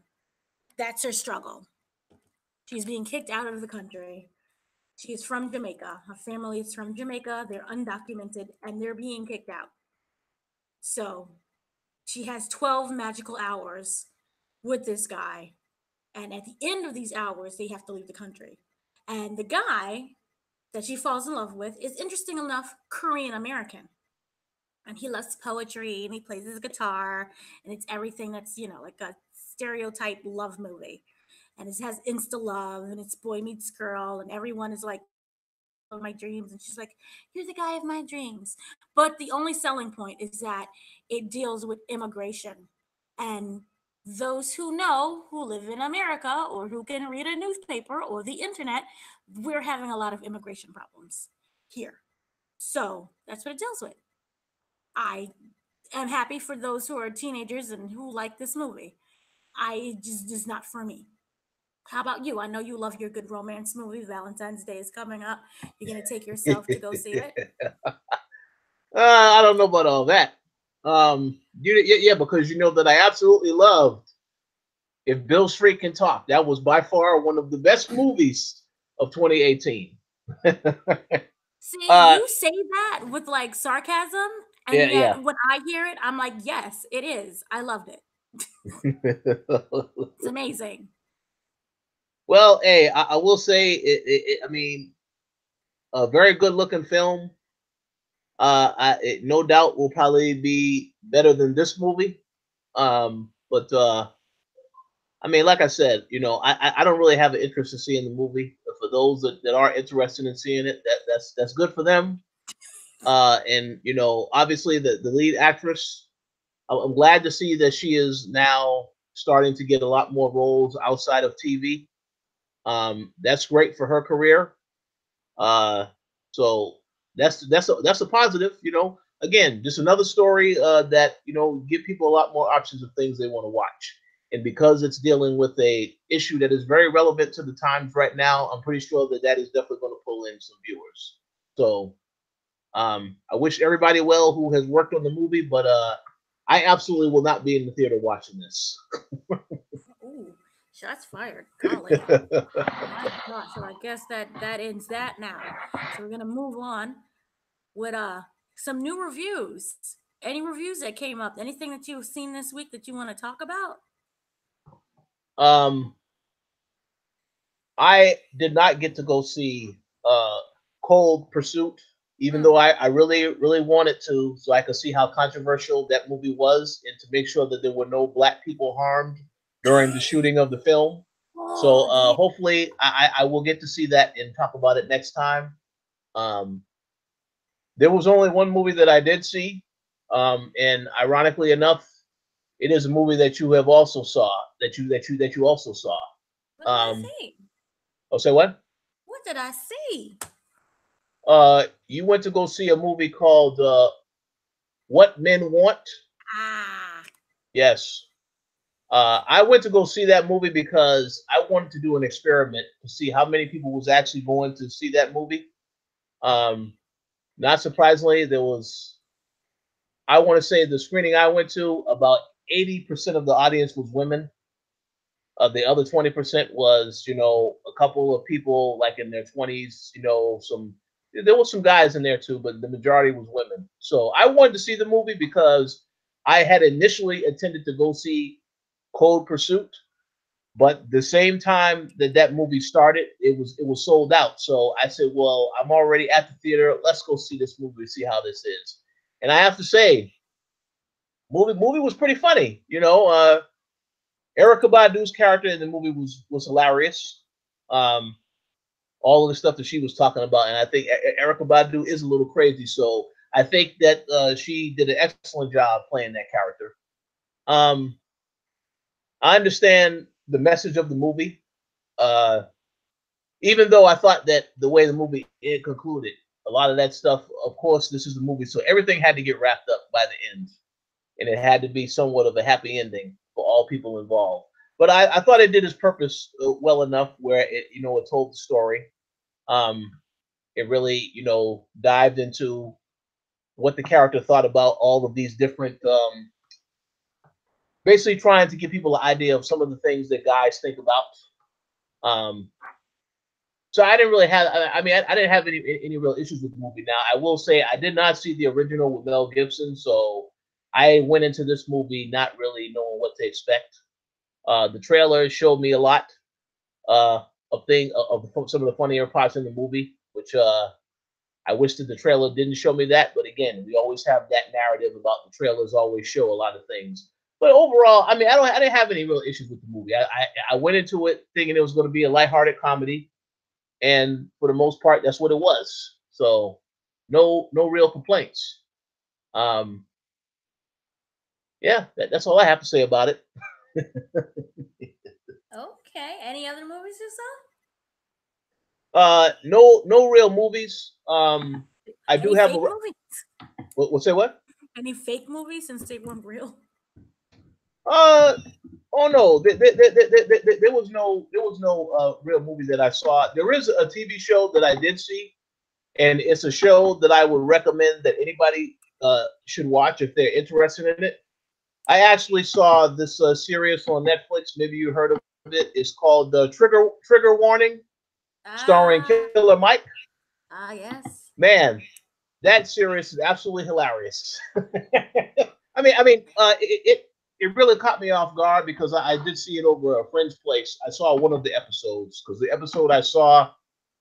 that's her struggle. She's being kicked out of the country. She's from Jamaica. Her family is from Jamaica. They're undocumented and they're being kicked out. So she has 12 magical hours with this guy. And at the end of these hours, they have to leave the country. And the guy that she falls in love with is, interesting enough, Korean American. And he loves poetry and he plays his guitar. And it's everything that's, like a stereotype love movie. And it has insta love and it's boy meets girl. And everyone is like, of my dreams, and she's like, "You're the guy of my dreams." But the only selling point is that it deals with immigration and those who know, who live in America or who can read a newspaper or the internet, we're having a lot of immigration problems here. So that's what it deals with. I am happy for those who are teenagers and who like this movie. I just not for me. How about you? I know you love your good romance movie. Valentine's Day is coming up. You're gonna take yourself to go see it. I don't know about all that. Yeah, because you know that I absolutely loved If Bill Street Can Talk. That was by far one of the best movies of 2018. See, uh, you say that with like sarcasm, and yeah, yet yeah. when I hear it, I'm like, yes, it is. I loved it. It's amazing. Well, hey, I will say, I mean, a very good looking film. It no doubt will probably be better than this movie. But I mean, like I said, you know, I don't really have an interest in seeing the movie. But for those that are interested in seeing it, that's good for them. And you know, obviously the lead actress, I'm glad to see that she is now starting to get a lot more roles outside of TV. That's great for her career. Uh, so that's a positive. You know, again, just another story that you know give people a lot more options of things they want to watch. And because it's dealing with a issue that is very relevant to the times right now, I'm pretty sure that that is definitely going to pull in some viewers. So I wish everybody well who has worked on the movie, but I absolutely will not be in the theater watching this. Ooh, shots fired. Golly. My gosh. Well, I guess that ends that now. So we're gonna move on with some new reviews. Any reviews that came up? Anything that you've seen this week that you want to talk about? um, I did not get to go see Cold Pursuit, even Mm. though I really, really wanted to, so I could see how controversial that movie was and to make sure that there were no black people harmed during the shooting of the film. So Oh, yeah. hopefully I will get to see that and talk about it next time. Um, there was only one movie that I did see, and ironically enough, it is a movie that you have also saw that you also saw. What did I Um, see? I'll say what? What did I see? You went to go see a movie called What Men Want. Ah, Yes. I went to go see that movie because I wanted to do an experiment to see how many people was actually going to see that movie. Um, Not surprisingly, there was, I want to say the screening I went to, about 80% of the audience was women. The other 20% was, you know, a couple of people like in their 20s, you know, there was some guys in there too, but the majority was women. So I wanted to see the movie because I had initially intended to go see Cold Pursuit, but the same time that that movie started, it was sold out. So I said, well, I'm already at the theater. Let's go see this movie, see how this is. And I have to say, movie was pretty funny. You know, Erica Badu's character in the movie was hilarious. Um, all of the stuff that she was talking about, and I think Erica Badu is a little crazy. So I think that she did an excellent job playing that character. Um, I understand the message of the movie, uh, even though I thought that the way the movie it concluded, a lot of that stuff. Of course, this is the movie, so everything had to get wrapped up by the end, and it had to be somewhat of a happy ending for all people involved. But I thought it did its purpose well enough where it, you know, it told the story. Um, it really, you know, dived into what the character thought about all of these different, basically trying to give people an idea of some of the things that guys think about. Um, so I didn't really have, I mean, I didn't have any real issues with the movie. Now I will say I did not see the original with Mel Gibson, so I went into this movie not really knowing what to expect. The trailer showed me a lot uh, of some of the funnier parts in the movie, which I wish that the trailer didn't show me that. But again, we always have that narrative about the trailers always show a lot of things. But overall, I mean, I didn't have any real issues with the movie. I went into it thinking it was going to be a lighthearted comedy, and for the most part, that's what it was. So no real complaints. Um, yeah, that's all I have to say about it. Okay. Any other movies you No real movies. saw? I do Any have a. fake movies? What say what? Any fake movies since they weren't real? Uh, oh no, there was no real movie that I saw. There is a TV show that I did see, and it's a show that I would recommend that anybody should watch if they're interested in it. I actually saw this series on Netflix. Maybe you heard of it. It's called Trigger Warning, starring Ah, Killer Mike. yes. Man, that series is absolutely hilarious. It really caught me off guard because I did see it over a friend's place. I saw one of the episodes because the episode I saw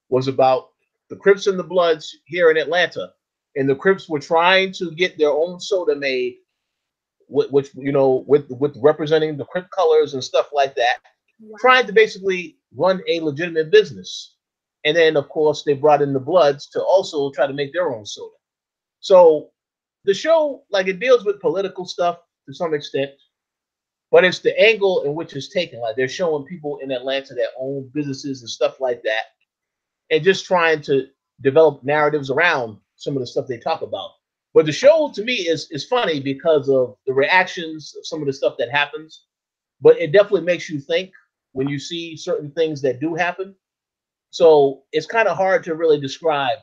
was about the Crips and the Bloods here in Atlanta, and the Crips were trying to get their own soda made, which with representing the Crip colors and stuff like that, trying to Wow. basically run a legitimate business. And then, of course, they brought in the Bloods to also try to make their own soda. So the show, like, it deals with political stuff to some extent, but it's the angle in which it's taken. Like, they're showing people in Atlanta that own businesses and stuff like that, and just trying to develop narratives around some of the stuff they talk about. But the show to me is funny because of the reactions of some of the stuff that happens. But it definitely makes you think when you see certain things that do happen. So it's kind of hard to really describe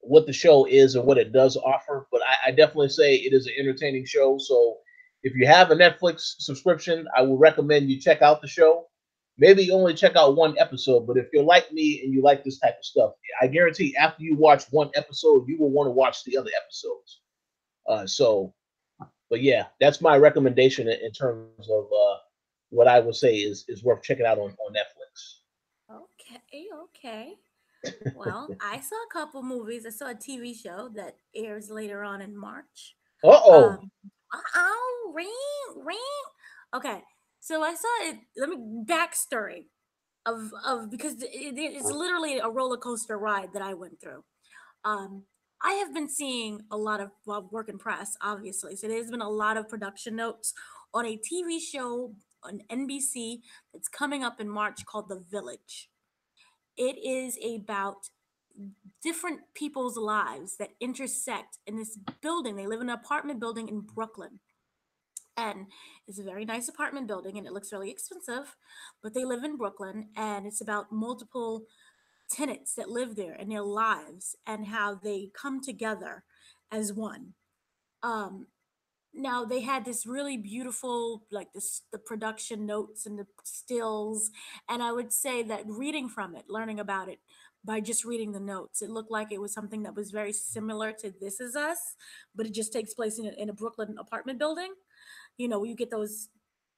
what the show is and what it does offer. But I definitely say it is an entertaining show. So if you have a Netflix subscription, I would recommend you check out the show. Maybe you only check out one episode, but if you're like me and you like this type of stuff, I guarantee after you watch one episode, you will want to watch the other episodes. But yeah, that's my recommendation in terms of what I would say is worth checking out on Netflix. Okay, okay. Well, I saw a couple movies. I saw a TV show that airs later on in March. Uh oh. Um, ring, ring. Okay, so I saw it. Let me backstory of because it's literally a roller coaster ride that I went through. Um, I have been seeing a lot of, well, work in press, obviously. So there's been a lot of production notes on a TV show on NBC that's coming up in March called The Village. It is about different people's lives that intersect in this building. They live in an apartment building in Brooklyn. And it's a very nice apartment building and it looks really expensive, but they live in Brooklyn and it's about multiple tenants that live there and their lives and how they come together as one. Um, Now they had this really beautiful, like this, the production notes and the stills, and I would say that reading from it, learning about it by just reading the notes, it looked like it was something that was very similar to This Is Us, but it just takes place in a Brooklyn apartment building. You get those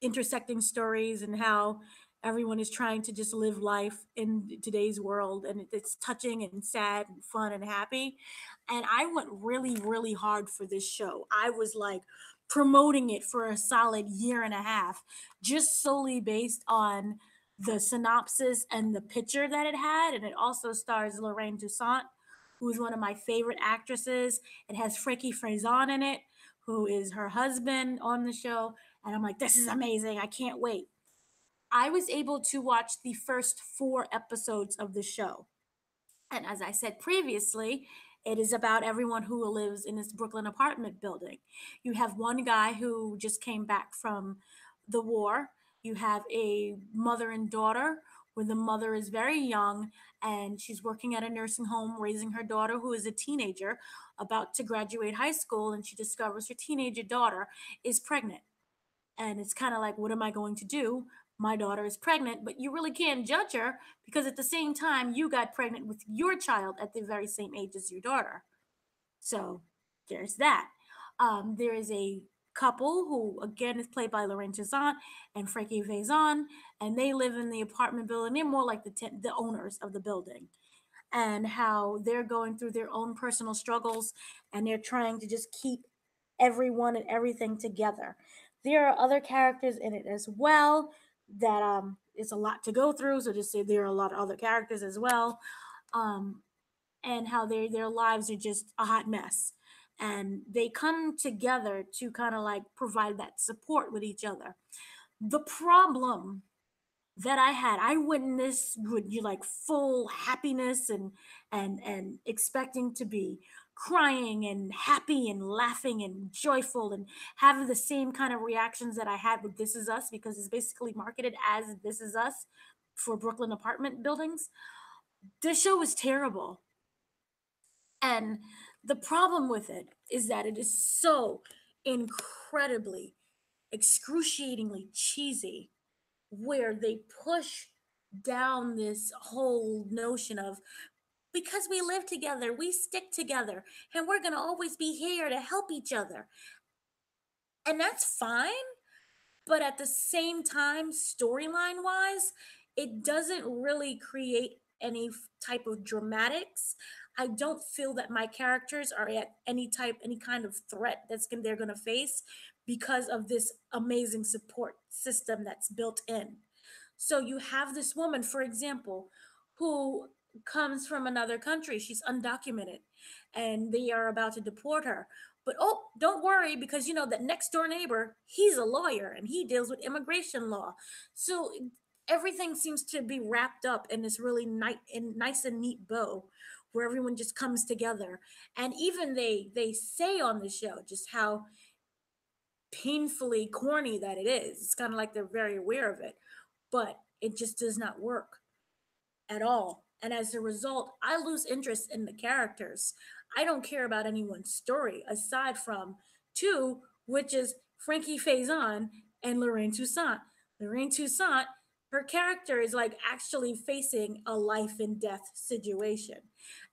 intersecting stories and how everyone is trying to just live life in today's world, and it's touching and sad and fun and happy. And I went really really hard for this show. I was like promoting it for a solid year and a half, just solely based on the synopsis and the picture that it had. And it also stars Lorraine Toussaint, who is one of my favorite actresses. It has Frankie Faison in it, who is her husband on the show. And I'm like, this is amazing. I can't wait. I was able to watch the first 4 episodes of the show. And as I said previously, it is about everyone who lives in this Brooklyn apartment building. You have one guy who just came back from the war. You have a mother and daughter, where the mother is very young and she's working at a nursing home raising her daughter, who is a teenager about to graduate high school. And she discovers her teenager daughter is pregnant. And it's kind of like, what am I going to do? My daughter is pregnant, but you really can't judge her because at the same time, you got pregnant with your child at the very same age as your daughter. So there's that. There is a couple who, again, is played by Lorraine Toussaint and Frankie Faison, and they live in the apartment building. They're more like the owners of the building, and how they're going through their own personal struggles and they're trying to just keep everyone and everything together. There are other characters in it as well that it's a lot to go through, so just say there are a lot of other characters as well. Um and how their lives are just a hot mess, and they come together to kind of like provide that support with each other. The problem that I had, I witnessed with you like full happiness and expecting to be crying and happy and laughing and joyful and having the same kind of reactions that I had with This Is Us, because it's basically marketed as This Is Us for Brooklyn apartment buildings. This show was terrible. And the problem with it is that it is so incredibly, excruciatingly cheesy, where they push down this whole notion of, because we live together, we stick together, and we're going to always be here to help each other. And that's fine. But at the same time, storyline wise, it doesn't really create any type of dramatics. I don't feel that my characters are at any kind of threat they're going to face because of this amazing support system that's built in. So you have this woman, for example, who comes from another country. She's undocumented and they are about to deport her. But oh, don't worry, because you know that next door neighbor, he's a lawyer and he deals with immigration law. So everything seems to be wrapped up in this really nice and neat bow where everyone just comes together. And even they say on the show just how painfully corny that it is. It's kind of like they're very aware of it, but it just does not work at all. And as a result, I lose interest in the characters. I don't care about anyone's story aside from two, which is Frankie Faison and Lorraine Toussaint. Lorraine Toussaint, her character is like actually facing a life and death situation.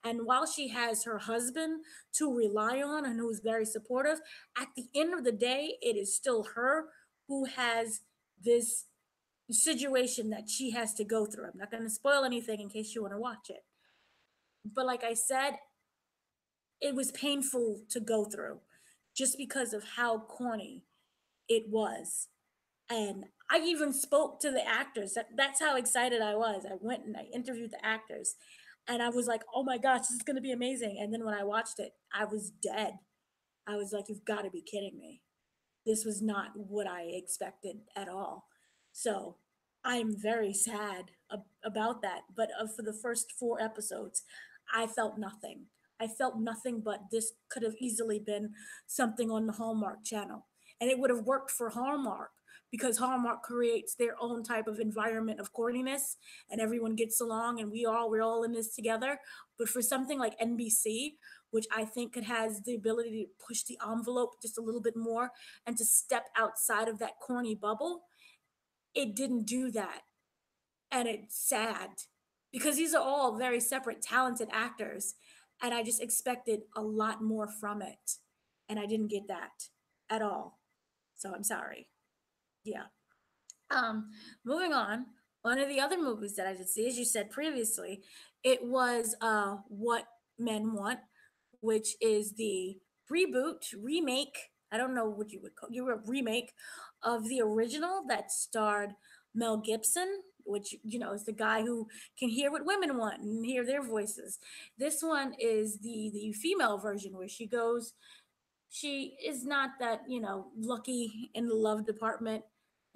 And while she has her husband to rely on and who's very supportive, at the end of the day, it is still her who has this situation that she has to go through. I'm not going to spoil anything in case you want to watch it. But like I said, it was painful to go through just because of how corny it was. And I even spoke to the actors. That's how excited I was. I went and I interviewed the actors. And I was like, oh my gosh, this is going to be amazing. And then when I watched it, I was dead. I was like, you've got to be kidding me. This was not what I expected at all. So I'm very sad about that. But for the first 4 episodes, I felt nothing. I felt nothing, but this could have easily been something on the Hallmark channel. And it would have worked for Hallmark because Hallmark creates their own type of environment of corniness and everyone gets along and we're all in this together. But for something like NBC, which I think it has the ability to push the envelope just a little bit more and to step outside of that corny bubble, it didn't do that. And it's sad because these are all very separate, talented actors. And I just expected a lot more from it. And I didn't get that at all. So I'm sorry. Yeah. Um, Moving on. One of the other movies that I did see, as you said previously, it was What Men Want, which is the remake. I don't know what you would call you a remake of the original that starred Mel Gibson, which is the guy who can hear what women want and hear their voices. This one is the female version where she is not that lucky in the love department.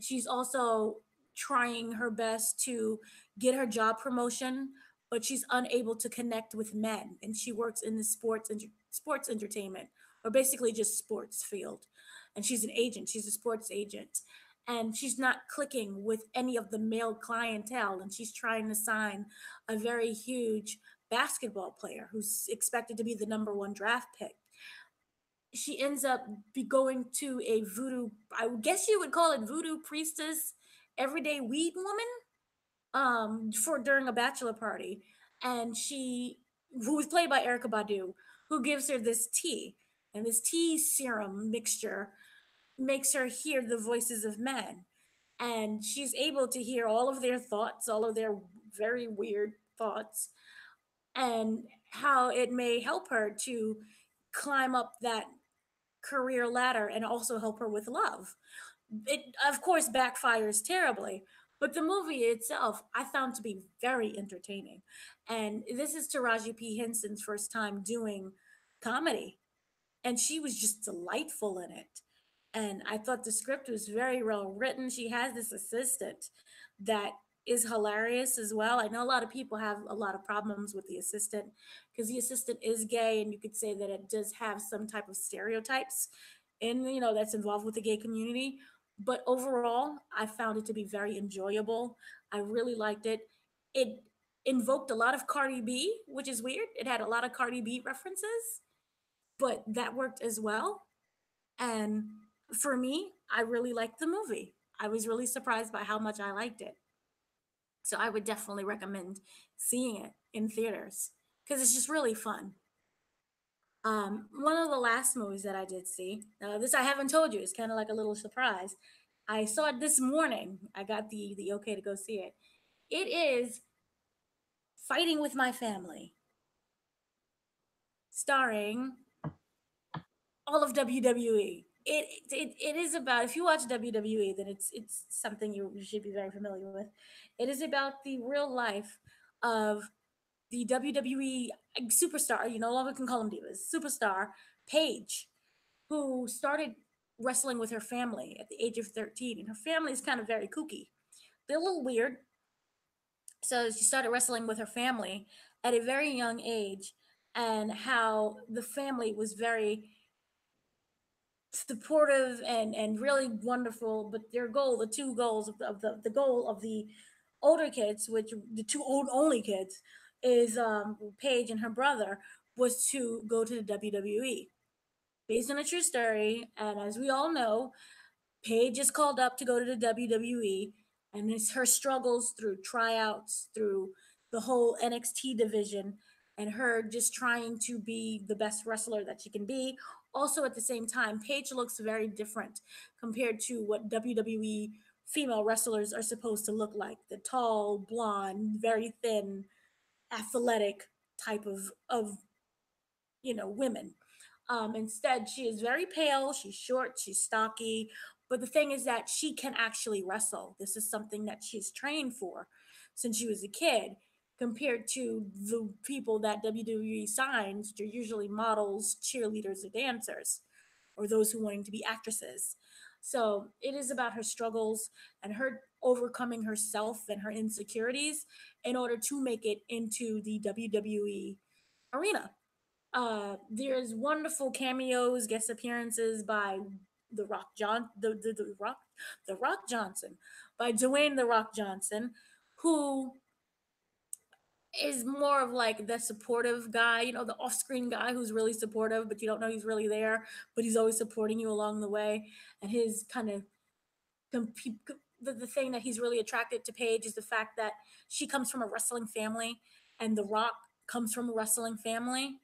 She's also trying her best to get her job promotion, but she's unable to connect with men, and she works in the sports entertainment, or basically just sports field. And she's an agent, she's a sports agent, and she's not clicking with any of the male clientele, and she's trying to sign a very huge basketball player who's expected to be the number 1 draft pick. She ends up be going to a voodoo, I guess you would call it voodoo priestess, everyday weed woman, for during a bachelor party. And she, who was played by Erica Badu, who gives her this tea. And this tea serum mixture makes her hear the voices of men. And she's able to hear all of their thoughts, all of their very weird thoughts, and how it may help her to climb up that career ladder and also help her with love. It, of course, backfires terribly, but the movie itself I found to be very entertaining. And this is Taraji P. Henson's first time doing comedy, and she was just delightful in it. And I thought the script was very well written. She has this assistant that is hilarious as well. I know a lot of people have a lot of problems with the assistant because the assistant is gay, and you could say that it does have some type of stereotypes in, that's involved with the gay community. But overall, I found it to be very enjoyable. I really liked it. It invoked a lot of Cardi B, which is weird. It had a lot of Cardi B references, but that worked as well. And for me, I really liked the movie. I was really surprised by how much I liked it. So I would definitely recommend seeing it in theaters because it's just really fun. One of the last movies that I did see, this I haven't told you, it's kind of like a little surprise. I saw it this morning. I got the okay to go see it. It is Fighting with My Family, starring all of WWE. It is about, if you watch WWE, then it's something you should be very familiar with. It is about the real life of the WWE superstar. You no longer can call them divas. Superstar Paige, who started wrestling with her family at the age of 13, and her family is kind of very kooky. They're a little weird, so she started wrestling with her family at a very young age, and how the family was very supportive and really wonderful. But their goal, the two goals of the goal of the older kids, which the two old only kids, is Paige and her brother, was to go to the WWE based on a true story. And as we all know, Paige is called up to go to the WWE, and it's her struggles through tryouts, through the whole NXT division, and her just trying to be the best wrestler that she can be. Also, at the same time, Paige looks very different compared to what WWE female wrestlers are supposed to look like, the tall, blonde, very thin, athletic type of women. Instead, she is very pale, she's short, she's stocky. But the thing is that she can actually wrestle. This is something that she's trained for since she was a kid, compared to the people that WWE signs, which are usually models, cheerleaders, or dancers, or those who wanting to be actresses. So it is about her struggles and her overcoming herself and her insecurities in order to make it into the WWE arena. There's wonderful cameos, guest appearances by the Rock John, the Rock Johnson, by Dwayne the Rock Johnson, who is more of like the supportive guy, the off-screen guy who's really supportive, but you don't know he's really there, but he's always supporting you along the way. And his kind of the thing that he's really attracted to Paige is the fact that she comes from a wrestling family, and The Rock comes from a wrestling family.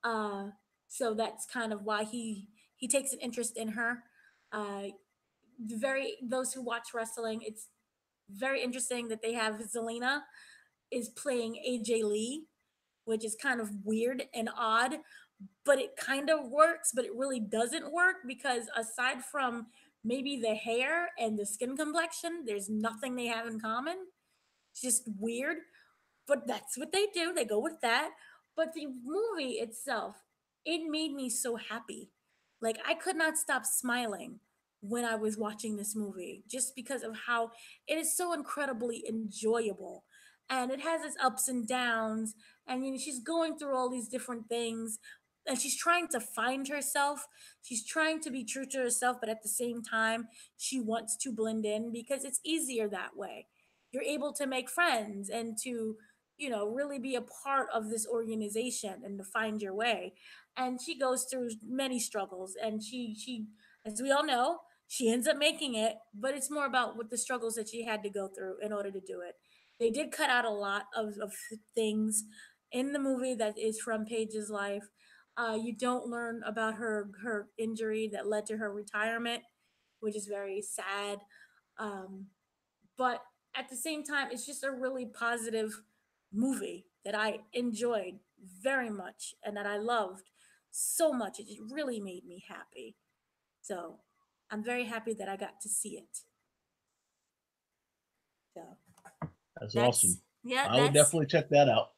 Uh, so that's kind of why he takes an interest in her. Uh, very those who watch wrestling, it's very interesting that they have Zelina is playing AJ Lee, which is kind of weird and odd, but it kind of works, but it really doesn't work because aside from maybe the hair and the skin complexion, there's nothing they have in common. It's just weird, but that's what they do. They go with that. But the movie itself, it made me so happy. Like I could not stop smiling when I was watching this movie just because of how it is so incredibly enjoyable. And it has its ups and downs. And she's going through all these different things, and she's trying to find herself. She's trying to be true to herself, but at the same time, she wants to blend in because it's easier that way. You're able to make friends and to really be a part of this organization and to find your way. And she goes through many struggles, and she as we all know, she ends up making it, but it's more about what the struggles that she had to go through in order to do it. They did cut out a lot of things in the movie that is from Paige's life. You don't learn about her injury that led to her retirement, which is very sad. Um, but at the same time, it's just a really positive movie that I enjoyed very much and that I loved so much. It really made me happy. So I'm very happy that I got to see it. So That's that's awesome. yeah, I would that's definitely check that out.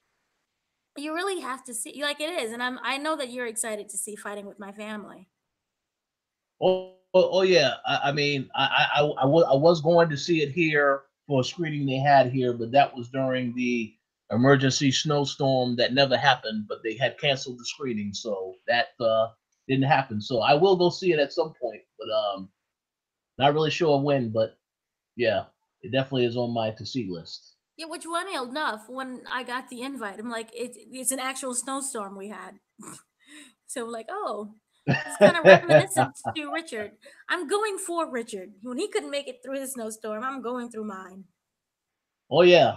you really have to see like it is, and I know that you're excited to see Fighting with My Family. Oh yeah. I mean, I was going to see it here for a screening they had here, but that was during the emergency snowstorm that never happened. But they had canceled the screening, so that didn't happen. So I will go see it at some point, but not really sure when. But yeah, it definitely is on my to see list. Yeah, which funny enough, when I got the invite, I'm like, it's an actual snowstorm we had. So like, oh, it's kind of reminiscent to Richard. I'm going for Richard. When he couldn't make it through the snowstorm, I'm going through mine. Oh yeah.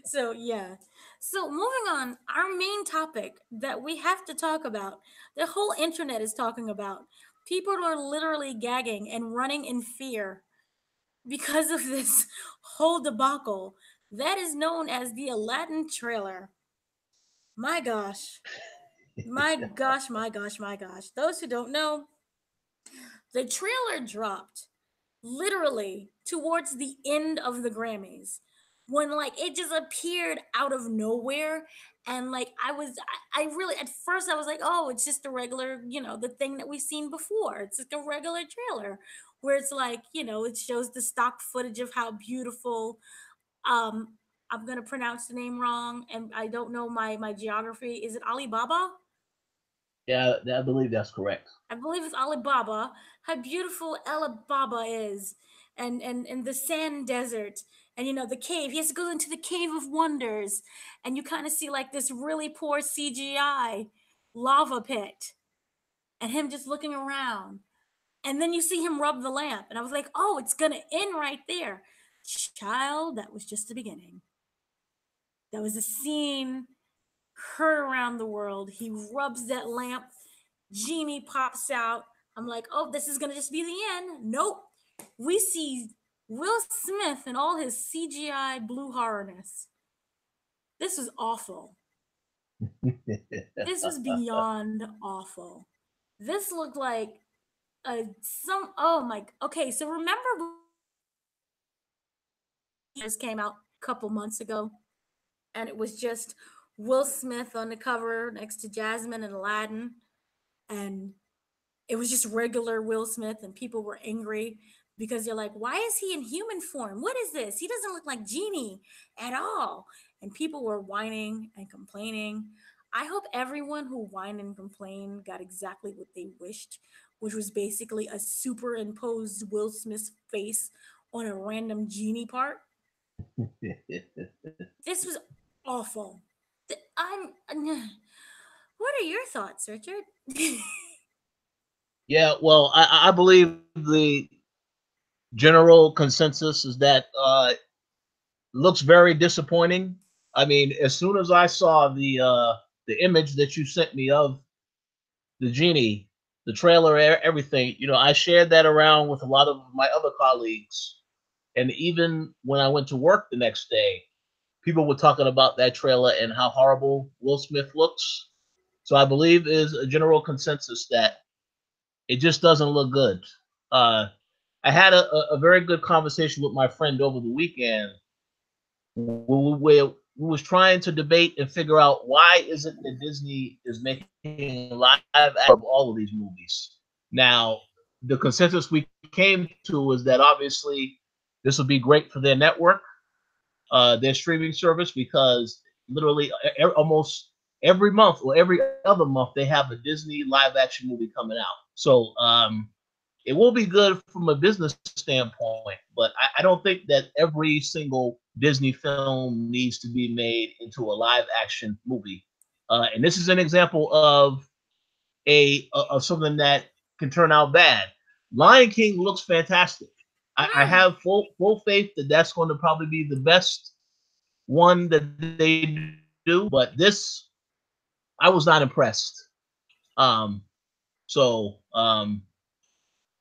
So yeah. So moving on, our main topic that we have to talk about, the whole internet is talking about. People are literally gagging and running in fear because of this whole debacle that is known as the Aladdin trailer. My gosh. My gosh, my gosh, my gosh. Those who don't know, the trailer dropped literally towards the end of the Grammys when like it just appeared out of nowhere. And like I really at first I was like, oh, it's just a regular, the thing that we've seen before. It's just a regular trailer where it's like, it shows the stock footage of how beautiful. um I'm gonna pronounce the name wrong and I don't know my geography. Is it Alibaba? Yeah, I believe that's correct. I believe it's Alibaba, how beautiful Alibaba is, and the sand desert, and the cave. He has to go into the cave of wonders, and you kind of see like this really poor CGI lava pit, and him just looking around, and then you see him rub the lamp, and I was like, oh, it's gonna end right there, child. That was just the beginning. That was a scene heard around the world. He rubs that lamp. Genie pops out. I'm like, oh, this is gonna just be the end. Nope. We see Will Smith and all his CGI blue horrorness. This was awful. This was beyond awful. This looked like some. Oh my. Okay, so remember this came out a couple months ago, and it was just Will Smith on the cover next to Jasmine and Aladdin, and it was just regular Will Smith, and people were angry because they're like, why is he in human form? What is this? He doesn't look like Genie at all. And people were whining and complaining. I hope everyone who whined and complained got exactly what they wished, which was basically a superimposed Will Smith's face on a random Genie part. This was awful. I'm. What are your thoughts, Richard? Yeah, well, I believe the general consensus is that looks very disappointing. I mean, as soon as I saw the image that you sent me of the genie, the trailer, everything, I shared that around with a lot of my other colleagues, and even when I went to work the next day, people were talking about that trailer and how horrible Will Smith looks. So I believe is a general consensus that it just doesn't look good. Uh, I had a very good conversation with my friend over the weekend where we was trying to debate and figure out why isn't it that Disney is making live action of all of these movies. Now, the consensus we came to is that obviously this would be great for their network, their streaming service, because literally almost every month or every other month they have a Disney live action movie coming out. So it will be good from a business standpoint, but I don't think that every single Disney film needs to be made into a live action movie. And this is an example of of something that can turn out bad. Lion King looks fantastic. I Mm. have full faith that that's going to probably be the best one that they do. But this, I was not impressed. Um, so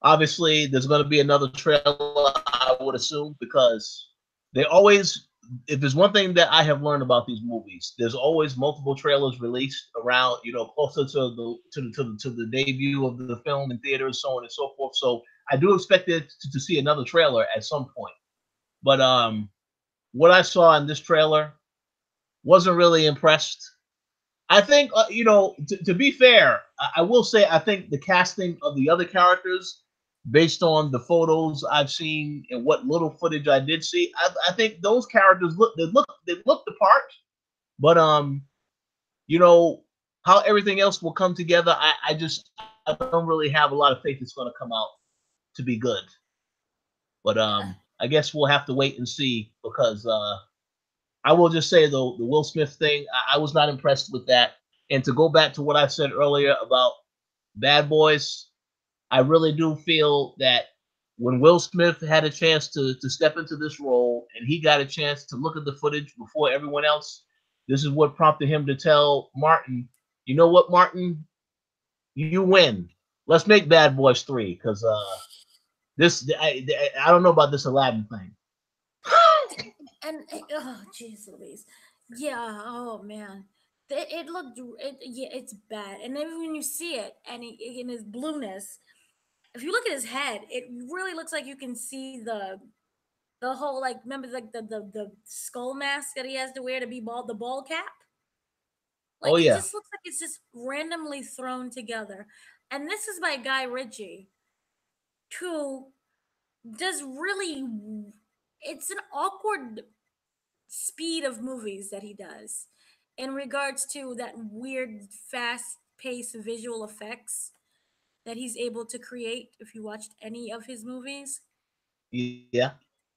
obviously, there's going to be another trailer, I would assume, because they always, if there's one thing that I have learned about these movies, there's always multiple trailers released around, closer to the debut of the film in theaters, so on and so forth. So I do expect it to see another trailer at some point. But what I saw in this trailer wasn't really impressed. I think you know, to be fair, I will say I think the casting of the other characters, based on the photos I've seen and what little footage I did see, I think those characters look the part. But you know how everything else will come together. I don't really have a lot of faith it's going to come out to be good. But Yeah. I guess we'll have to wait and see because I will just say though the Will Smith thing, I was not impressed with that. And to go back to what I said earlier about Bad Boys, I really do feel that when Will Smith had a chance to step into this role and he got a chance to look at the footage before everyone else, this is what prompted him to tell Martin, you know what, Martin, you win. Let's make Bad Boys 3 because I don't know about this Aladdin thing. And oh, jeez, Louise. Yeah. Oh man. It looked. Yeah, it's bad. And then when you see it, and in his blueness, if you look at his head, it really looks like you can see the whole like remember like the skull mask that he has to wear to be bald, the bald cap. Oh Like it yeah, just looks like it's just randomly thrown together. And this is by Guy Ritchie, who does really. It's an awkward speed of movies that he does in regards to that weird fast paced visual effects that he's able to create if you watched any of his movies. yeah.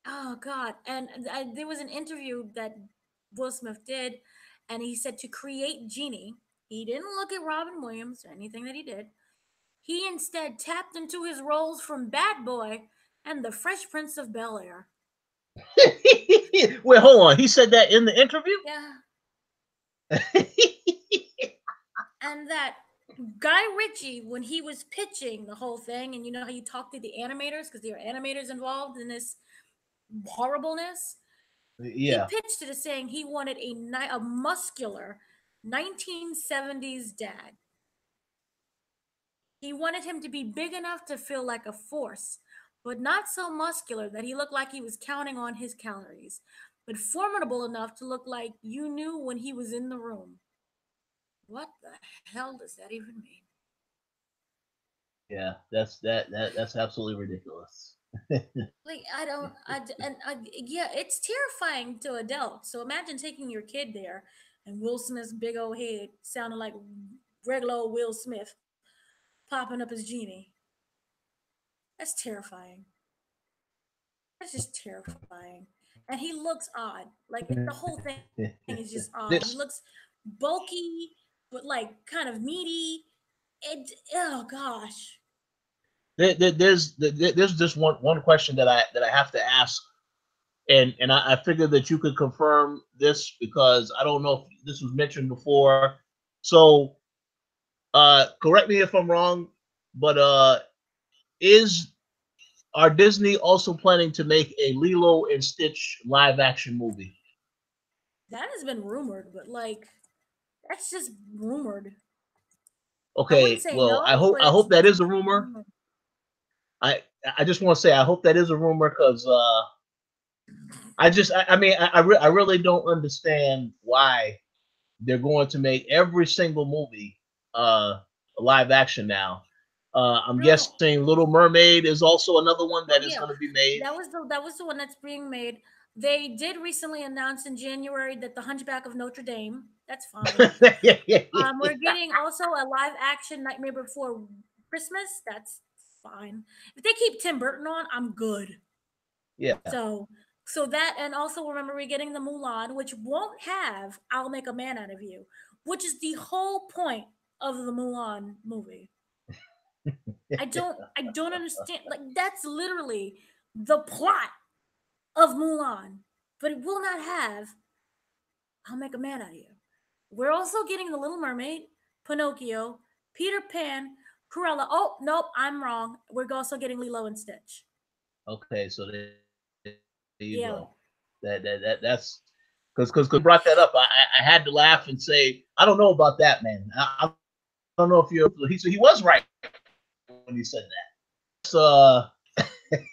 Oh god. And there was an interview that Will Smith did, and he said to create Genie, he didn't look at Robin Williams or anything that he did. He instead tapped into his roles from Bad Boy and The Fresh Prince of Bel-Air. Wait, hold on. He said that in the interview. Yeah. And that Guy Ritchie, when he was pitching the whole thing, and you know how you talk to the animators because there are animators involved in this horribleness, he Yeah. pitched it as saying he wanted a muscular 1970s dad. He wanted him to be big enough to feel like a force, but not so muscular that he looked like he was counting on his calories, but formidable enough to look like you knew when he was in the room. What the hell does that even mean? Yeah, that's absolutely ridiculous. Like I don't, yeah, it's terrifying to adults. So imagine taking your kid there, and Will Smith's big old head sounding like regular old Will Smith popping up as Genie. That's terrifying. That's just terrifying. And he looks odd. Like the whole thing is just odd. He this looks bulky, but like kind of meaty. It, oh gosh. there's just one question that I have to ask, and I figured that you could confirm this because I don't know if this was mentioned before. So correct me if I'm wrong, but is are Disney also planning to make a Lilo and Stitch live action movie? That has been rumored, but like that's just rumored. I wouldn't Okay, say well no, but I it's hope that is a just rumor. rumored. I I just want to say I hope that is a rumor because I mean I really don't understand why they're going to make every single movie live action now. I'm No. guessing Little Mermaid is also another one Oh that is yeah, going to be made. that was the one that's being made. They did recently announce in January that the Hunchback of Notre Dame. That's fine. We're getting also a live action Nightmare Before Christmas. That's fine. If they keep Tim Burton on, I'm good. Yeah. So that, and also remember we're getting the Mulan, which won't have "I'll Make a Man Out of You," which is the whole point of the Mulan movie. I don't understand. Like that's literally the plot of Mulan, but it will not have "I'll Make a Man Out of You." We're also getting The Little Mermaid, Pinocchio, Peter Pan, Cruella. Oh nope, I'm wrong. We're also getting Lilo and Stitch. Okay, so there you go. Yeah. That's because you brought that up. I had to laugh and say I don't know about that, man. I don't know if you he was right when he said that.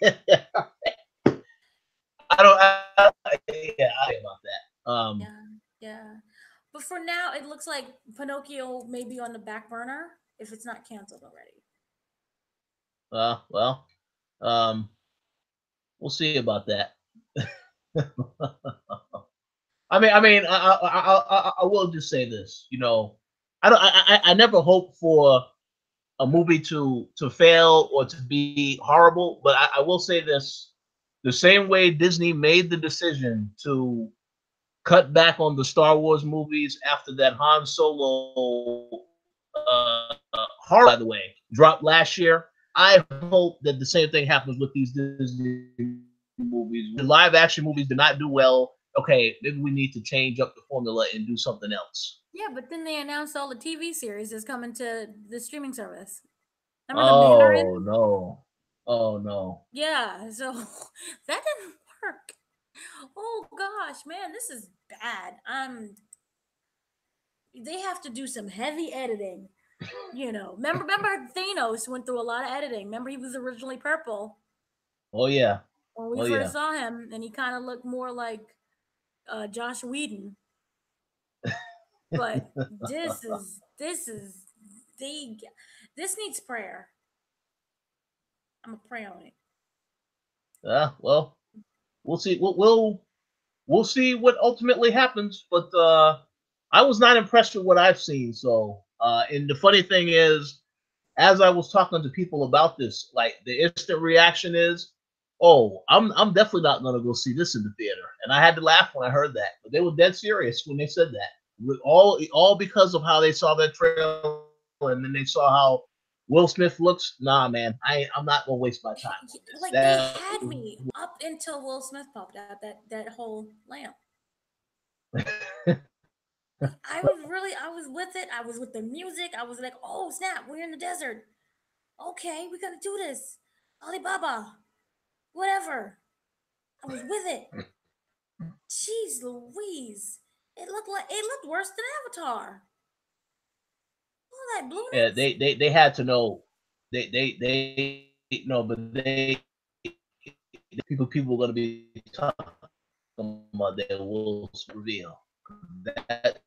That's I don't yeah I about that. Yeah, yeah. But for now, it looks like Pinocchio may be on the back burner if it's not canceled already. Well, um, we'll see about that. I will just say this. You know, I never hope for a movie to fail or to be horrible, but I will say this: the same way Disney made the decision to cut back on the Star Wars movies after that Han Solo horror, by the way, dropped last year. I hope that the same thing happens with these Disney movies. The live action movies did not do well. Okay, maybe we need to change up the formula and do something else. Yeah, but then they announced all the TV series is coming to the streaming service. Remember the Oh Mandarin? no. Oh no. Yeah, so that didn't work. Oh gosh, man, this is bad. They have to do some heavy editing. Remember Thanos went through a lot of editing. Remember he was originally purple Oh yeah. when we Oh first yeah. saw him, and he kind of looked more like Josh Whedon. But this is they this needs prayer. I'm gonna pray on it. Well, we'll see. We'll see what ultimately happens. But I was not impressed with what I've seen. So, and the funny thing is, as I was talking to people about this, like the instant reaction is, "Oh, I'm definitely not going to go see this in the theater." And I had to laugh when I heard that, but they were dead serious when they said that. With all because of how they saw that trailer, and then they saw how Will Smith looks. Nah, man, I'm not gonna waste my time on this. Like they That had me up until Will Smith popped out that whole lamp. Like I was with it. I was with the music. I was like, oh snap, we're in the desert. Okay, we gotta do this. Alibaba, whatever. I was with it. Jeez Louise. It looked worse than Avatar. All that yeah, blueness. they had to know. They no, but people were gonna be talking about their Will's reveal. That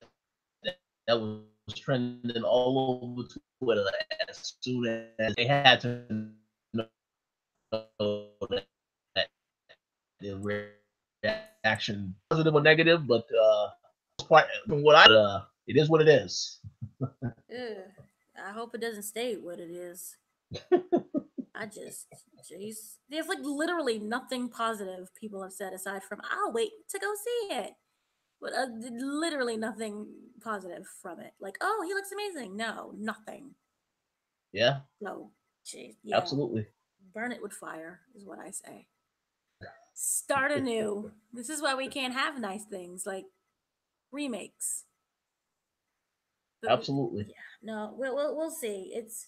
that was trending all over Twitter as soon as they had to know that the reaction, positive or negative, but part from what it is what it is. Ugh. I hope it doesn't stay what it is. I just, jeez. There's like literally nothing positive people have said aside from, I'll wait to go see it. But literally nothing positive from it. Like, oh, he looks amazing. No, nothing. Yeah, No, jeez. Yeah. absolutely, Burn it with fire is what I say. Start anew. This is why we can't have nice things like remakes. But absolutely, yeah, no, we'll see. It's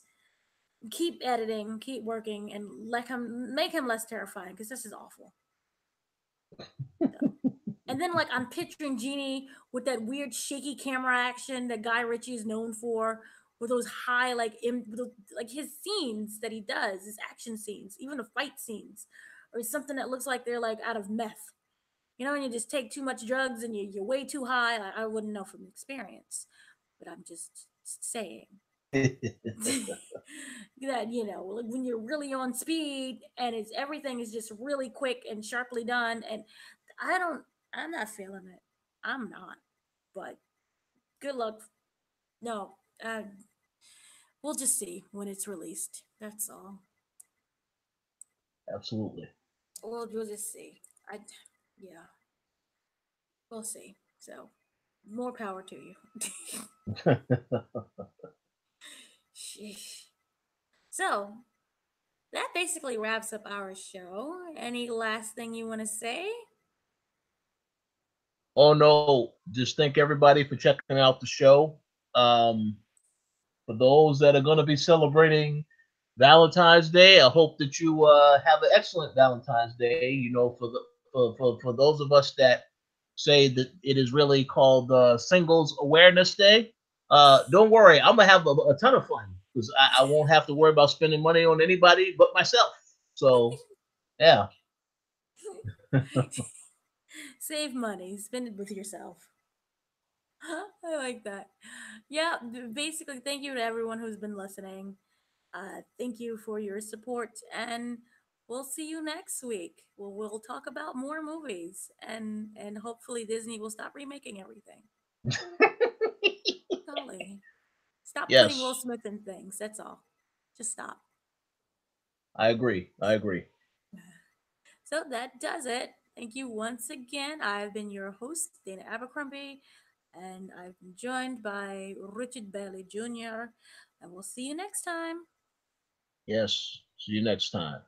keep editing, keep working, and let him make him less terrifying because this is awful. So. And then like I'm picturing Genie with that weird shaky camera action that Guy Ritchie is known for, with those high like his scenes that he does, his action scenes, even the fight scenes, or something that looks like they're like out of meth. And you just take too much drugs and you're way too high. I wouldn't know from experience, but I'm just saying that like when you're really on speed and it's everything is just really quick and sharply done, and I don't, I'm not feeling it. I'm not. But good luck. No, we'll just see when it's released. That's all. absolutely. We'll just see. Yeah, we'll see. So, more power to you. Sheesh. So that basically wraps up our show. Any last thing you want to say? Oh no, just thank everybody for checking out the show. Um, for those that are going to be celebrating Valentine's Day, I hope that you have an excellent Valentine's Day. You know, for those of us that say that it is really called Singles Awareness Day, don't worry, I'm gonna have a ton of fun because I won't have to worry about spending money on anybody but myself. So yeah, Save money, spend it with yourself. I like that. Yeah, basically, thank you to everyone who's been listening. Thank you for your support, and we'll see you next week. We'll talk about more movies, and hopefully Disney will stop remaking everything. Golly, stop putting Will Yes, Smith in things. That's all. Just stop. I agree. I agree. So that does it. Thank you once again. I've been your host, Dana Abercrombie, and I've been joined by Richard Bailey Jr. And we'll see you next time. Yes. See you next time.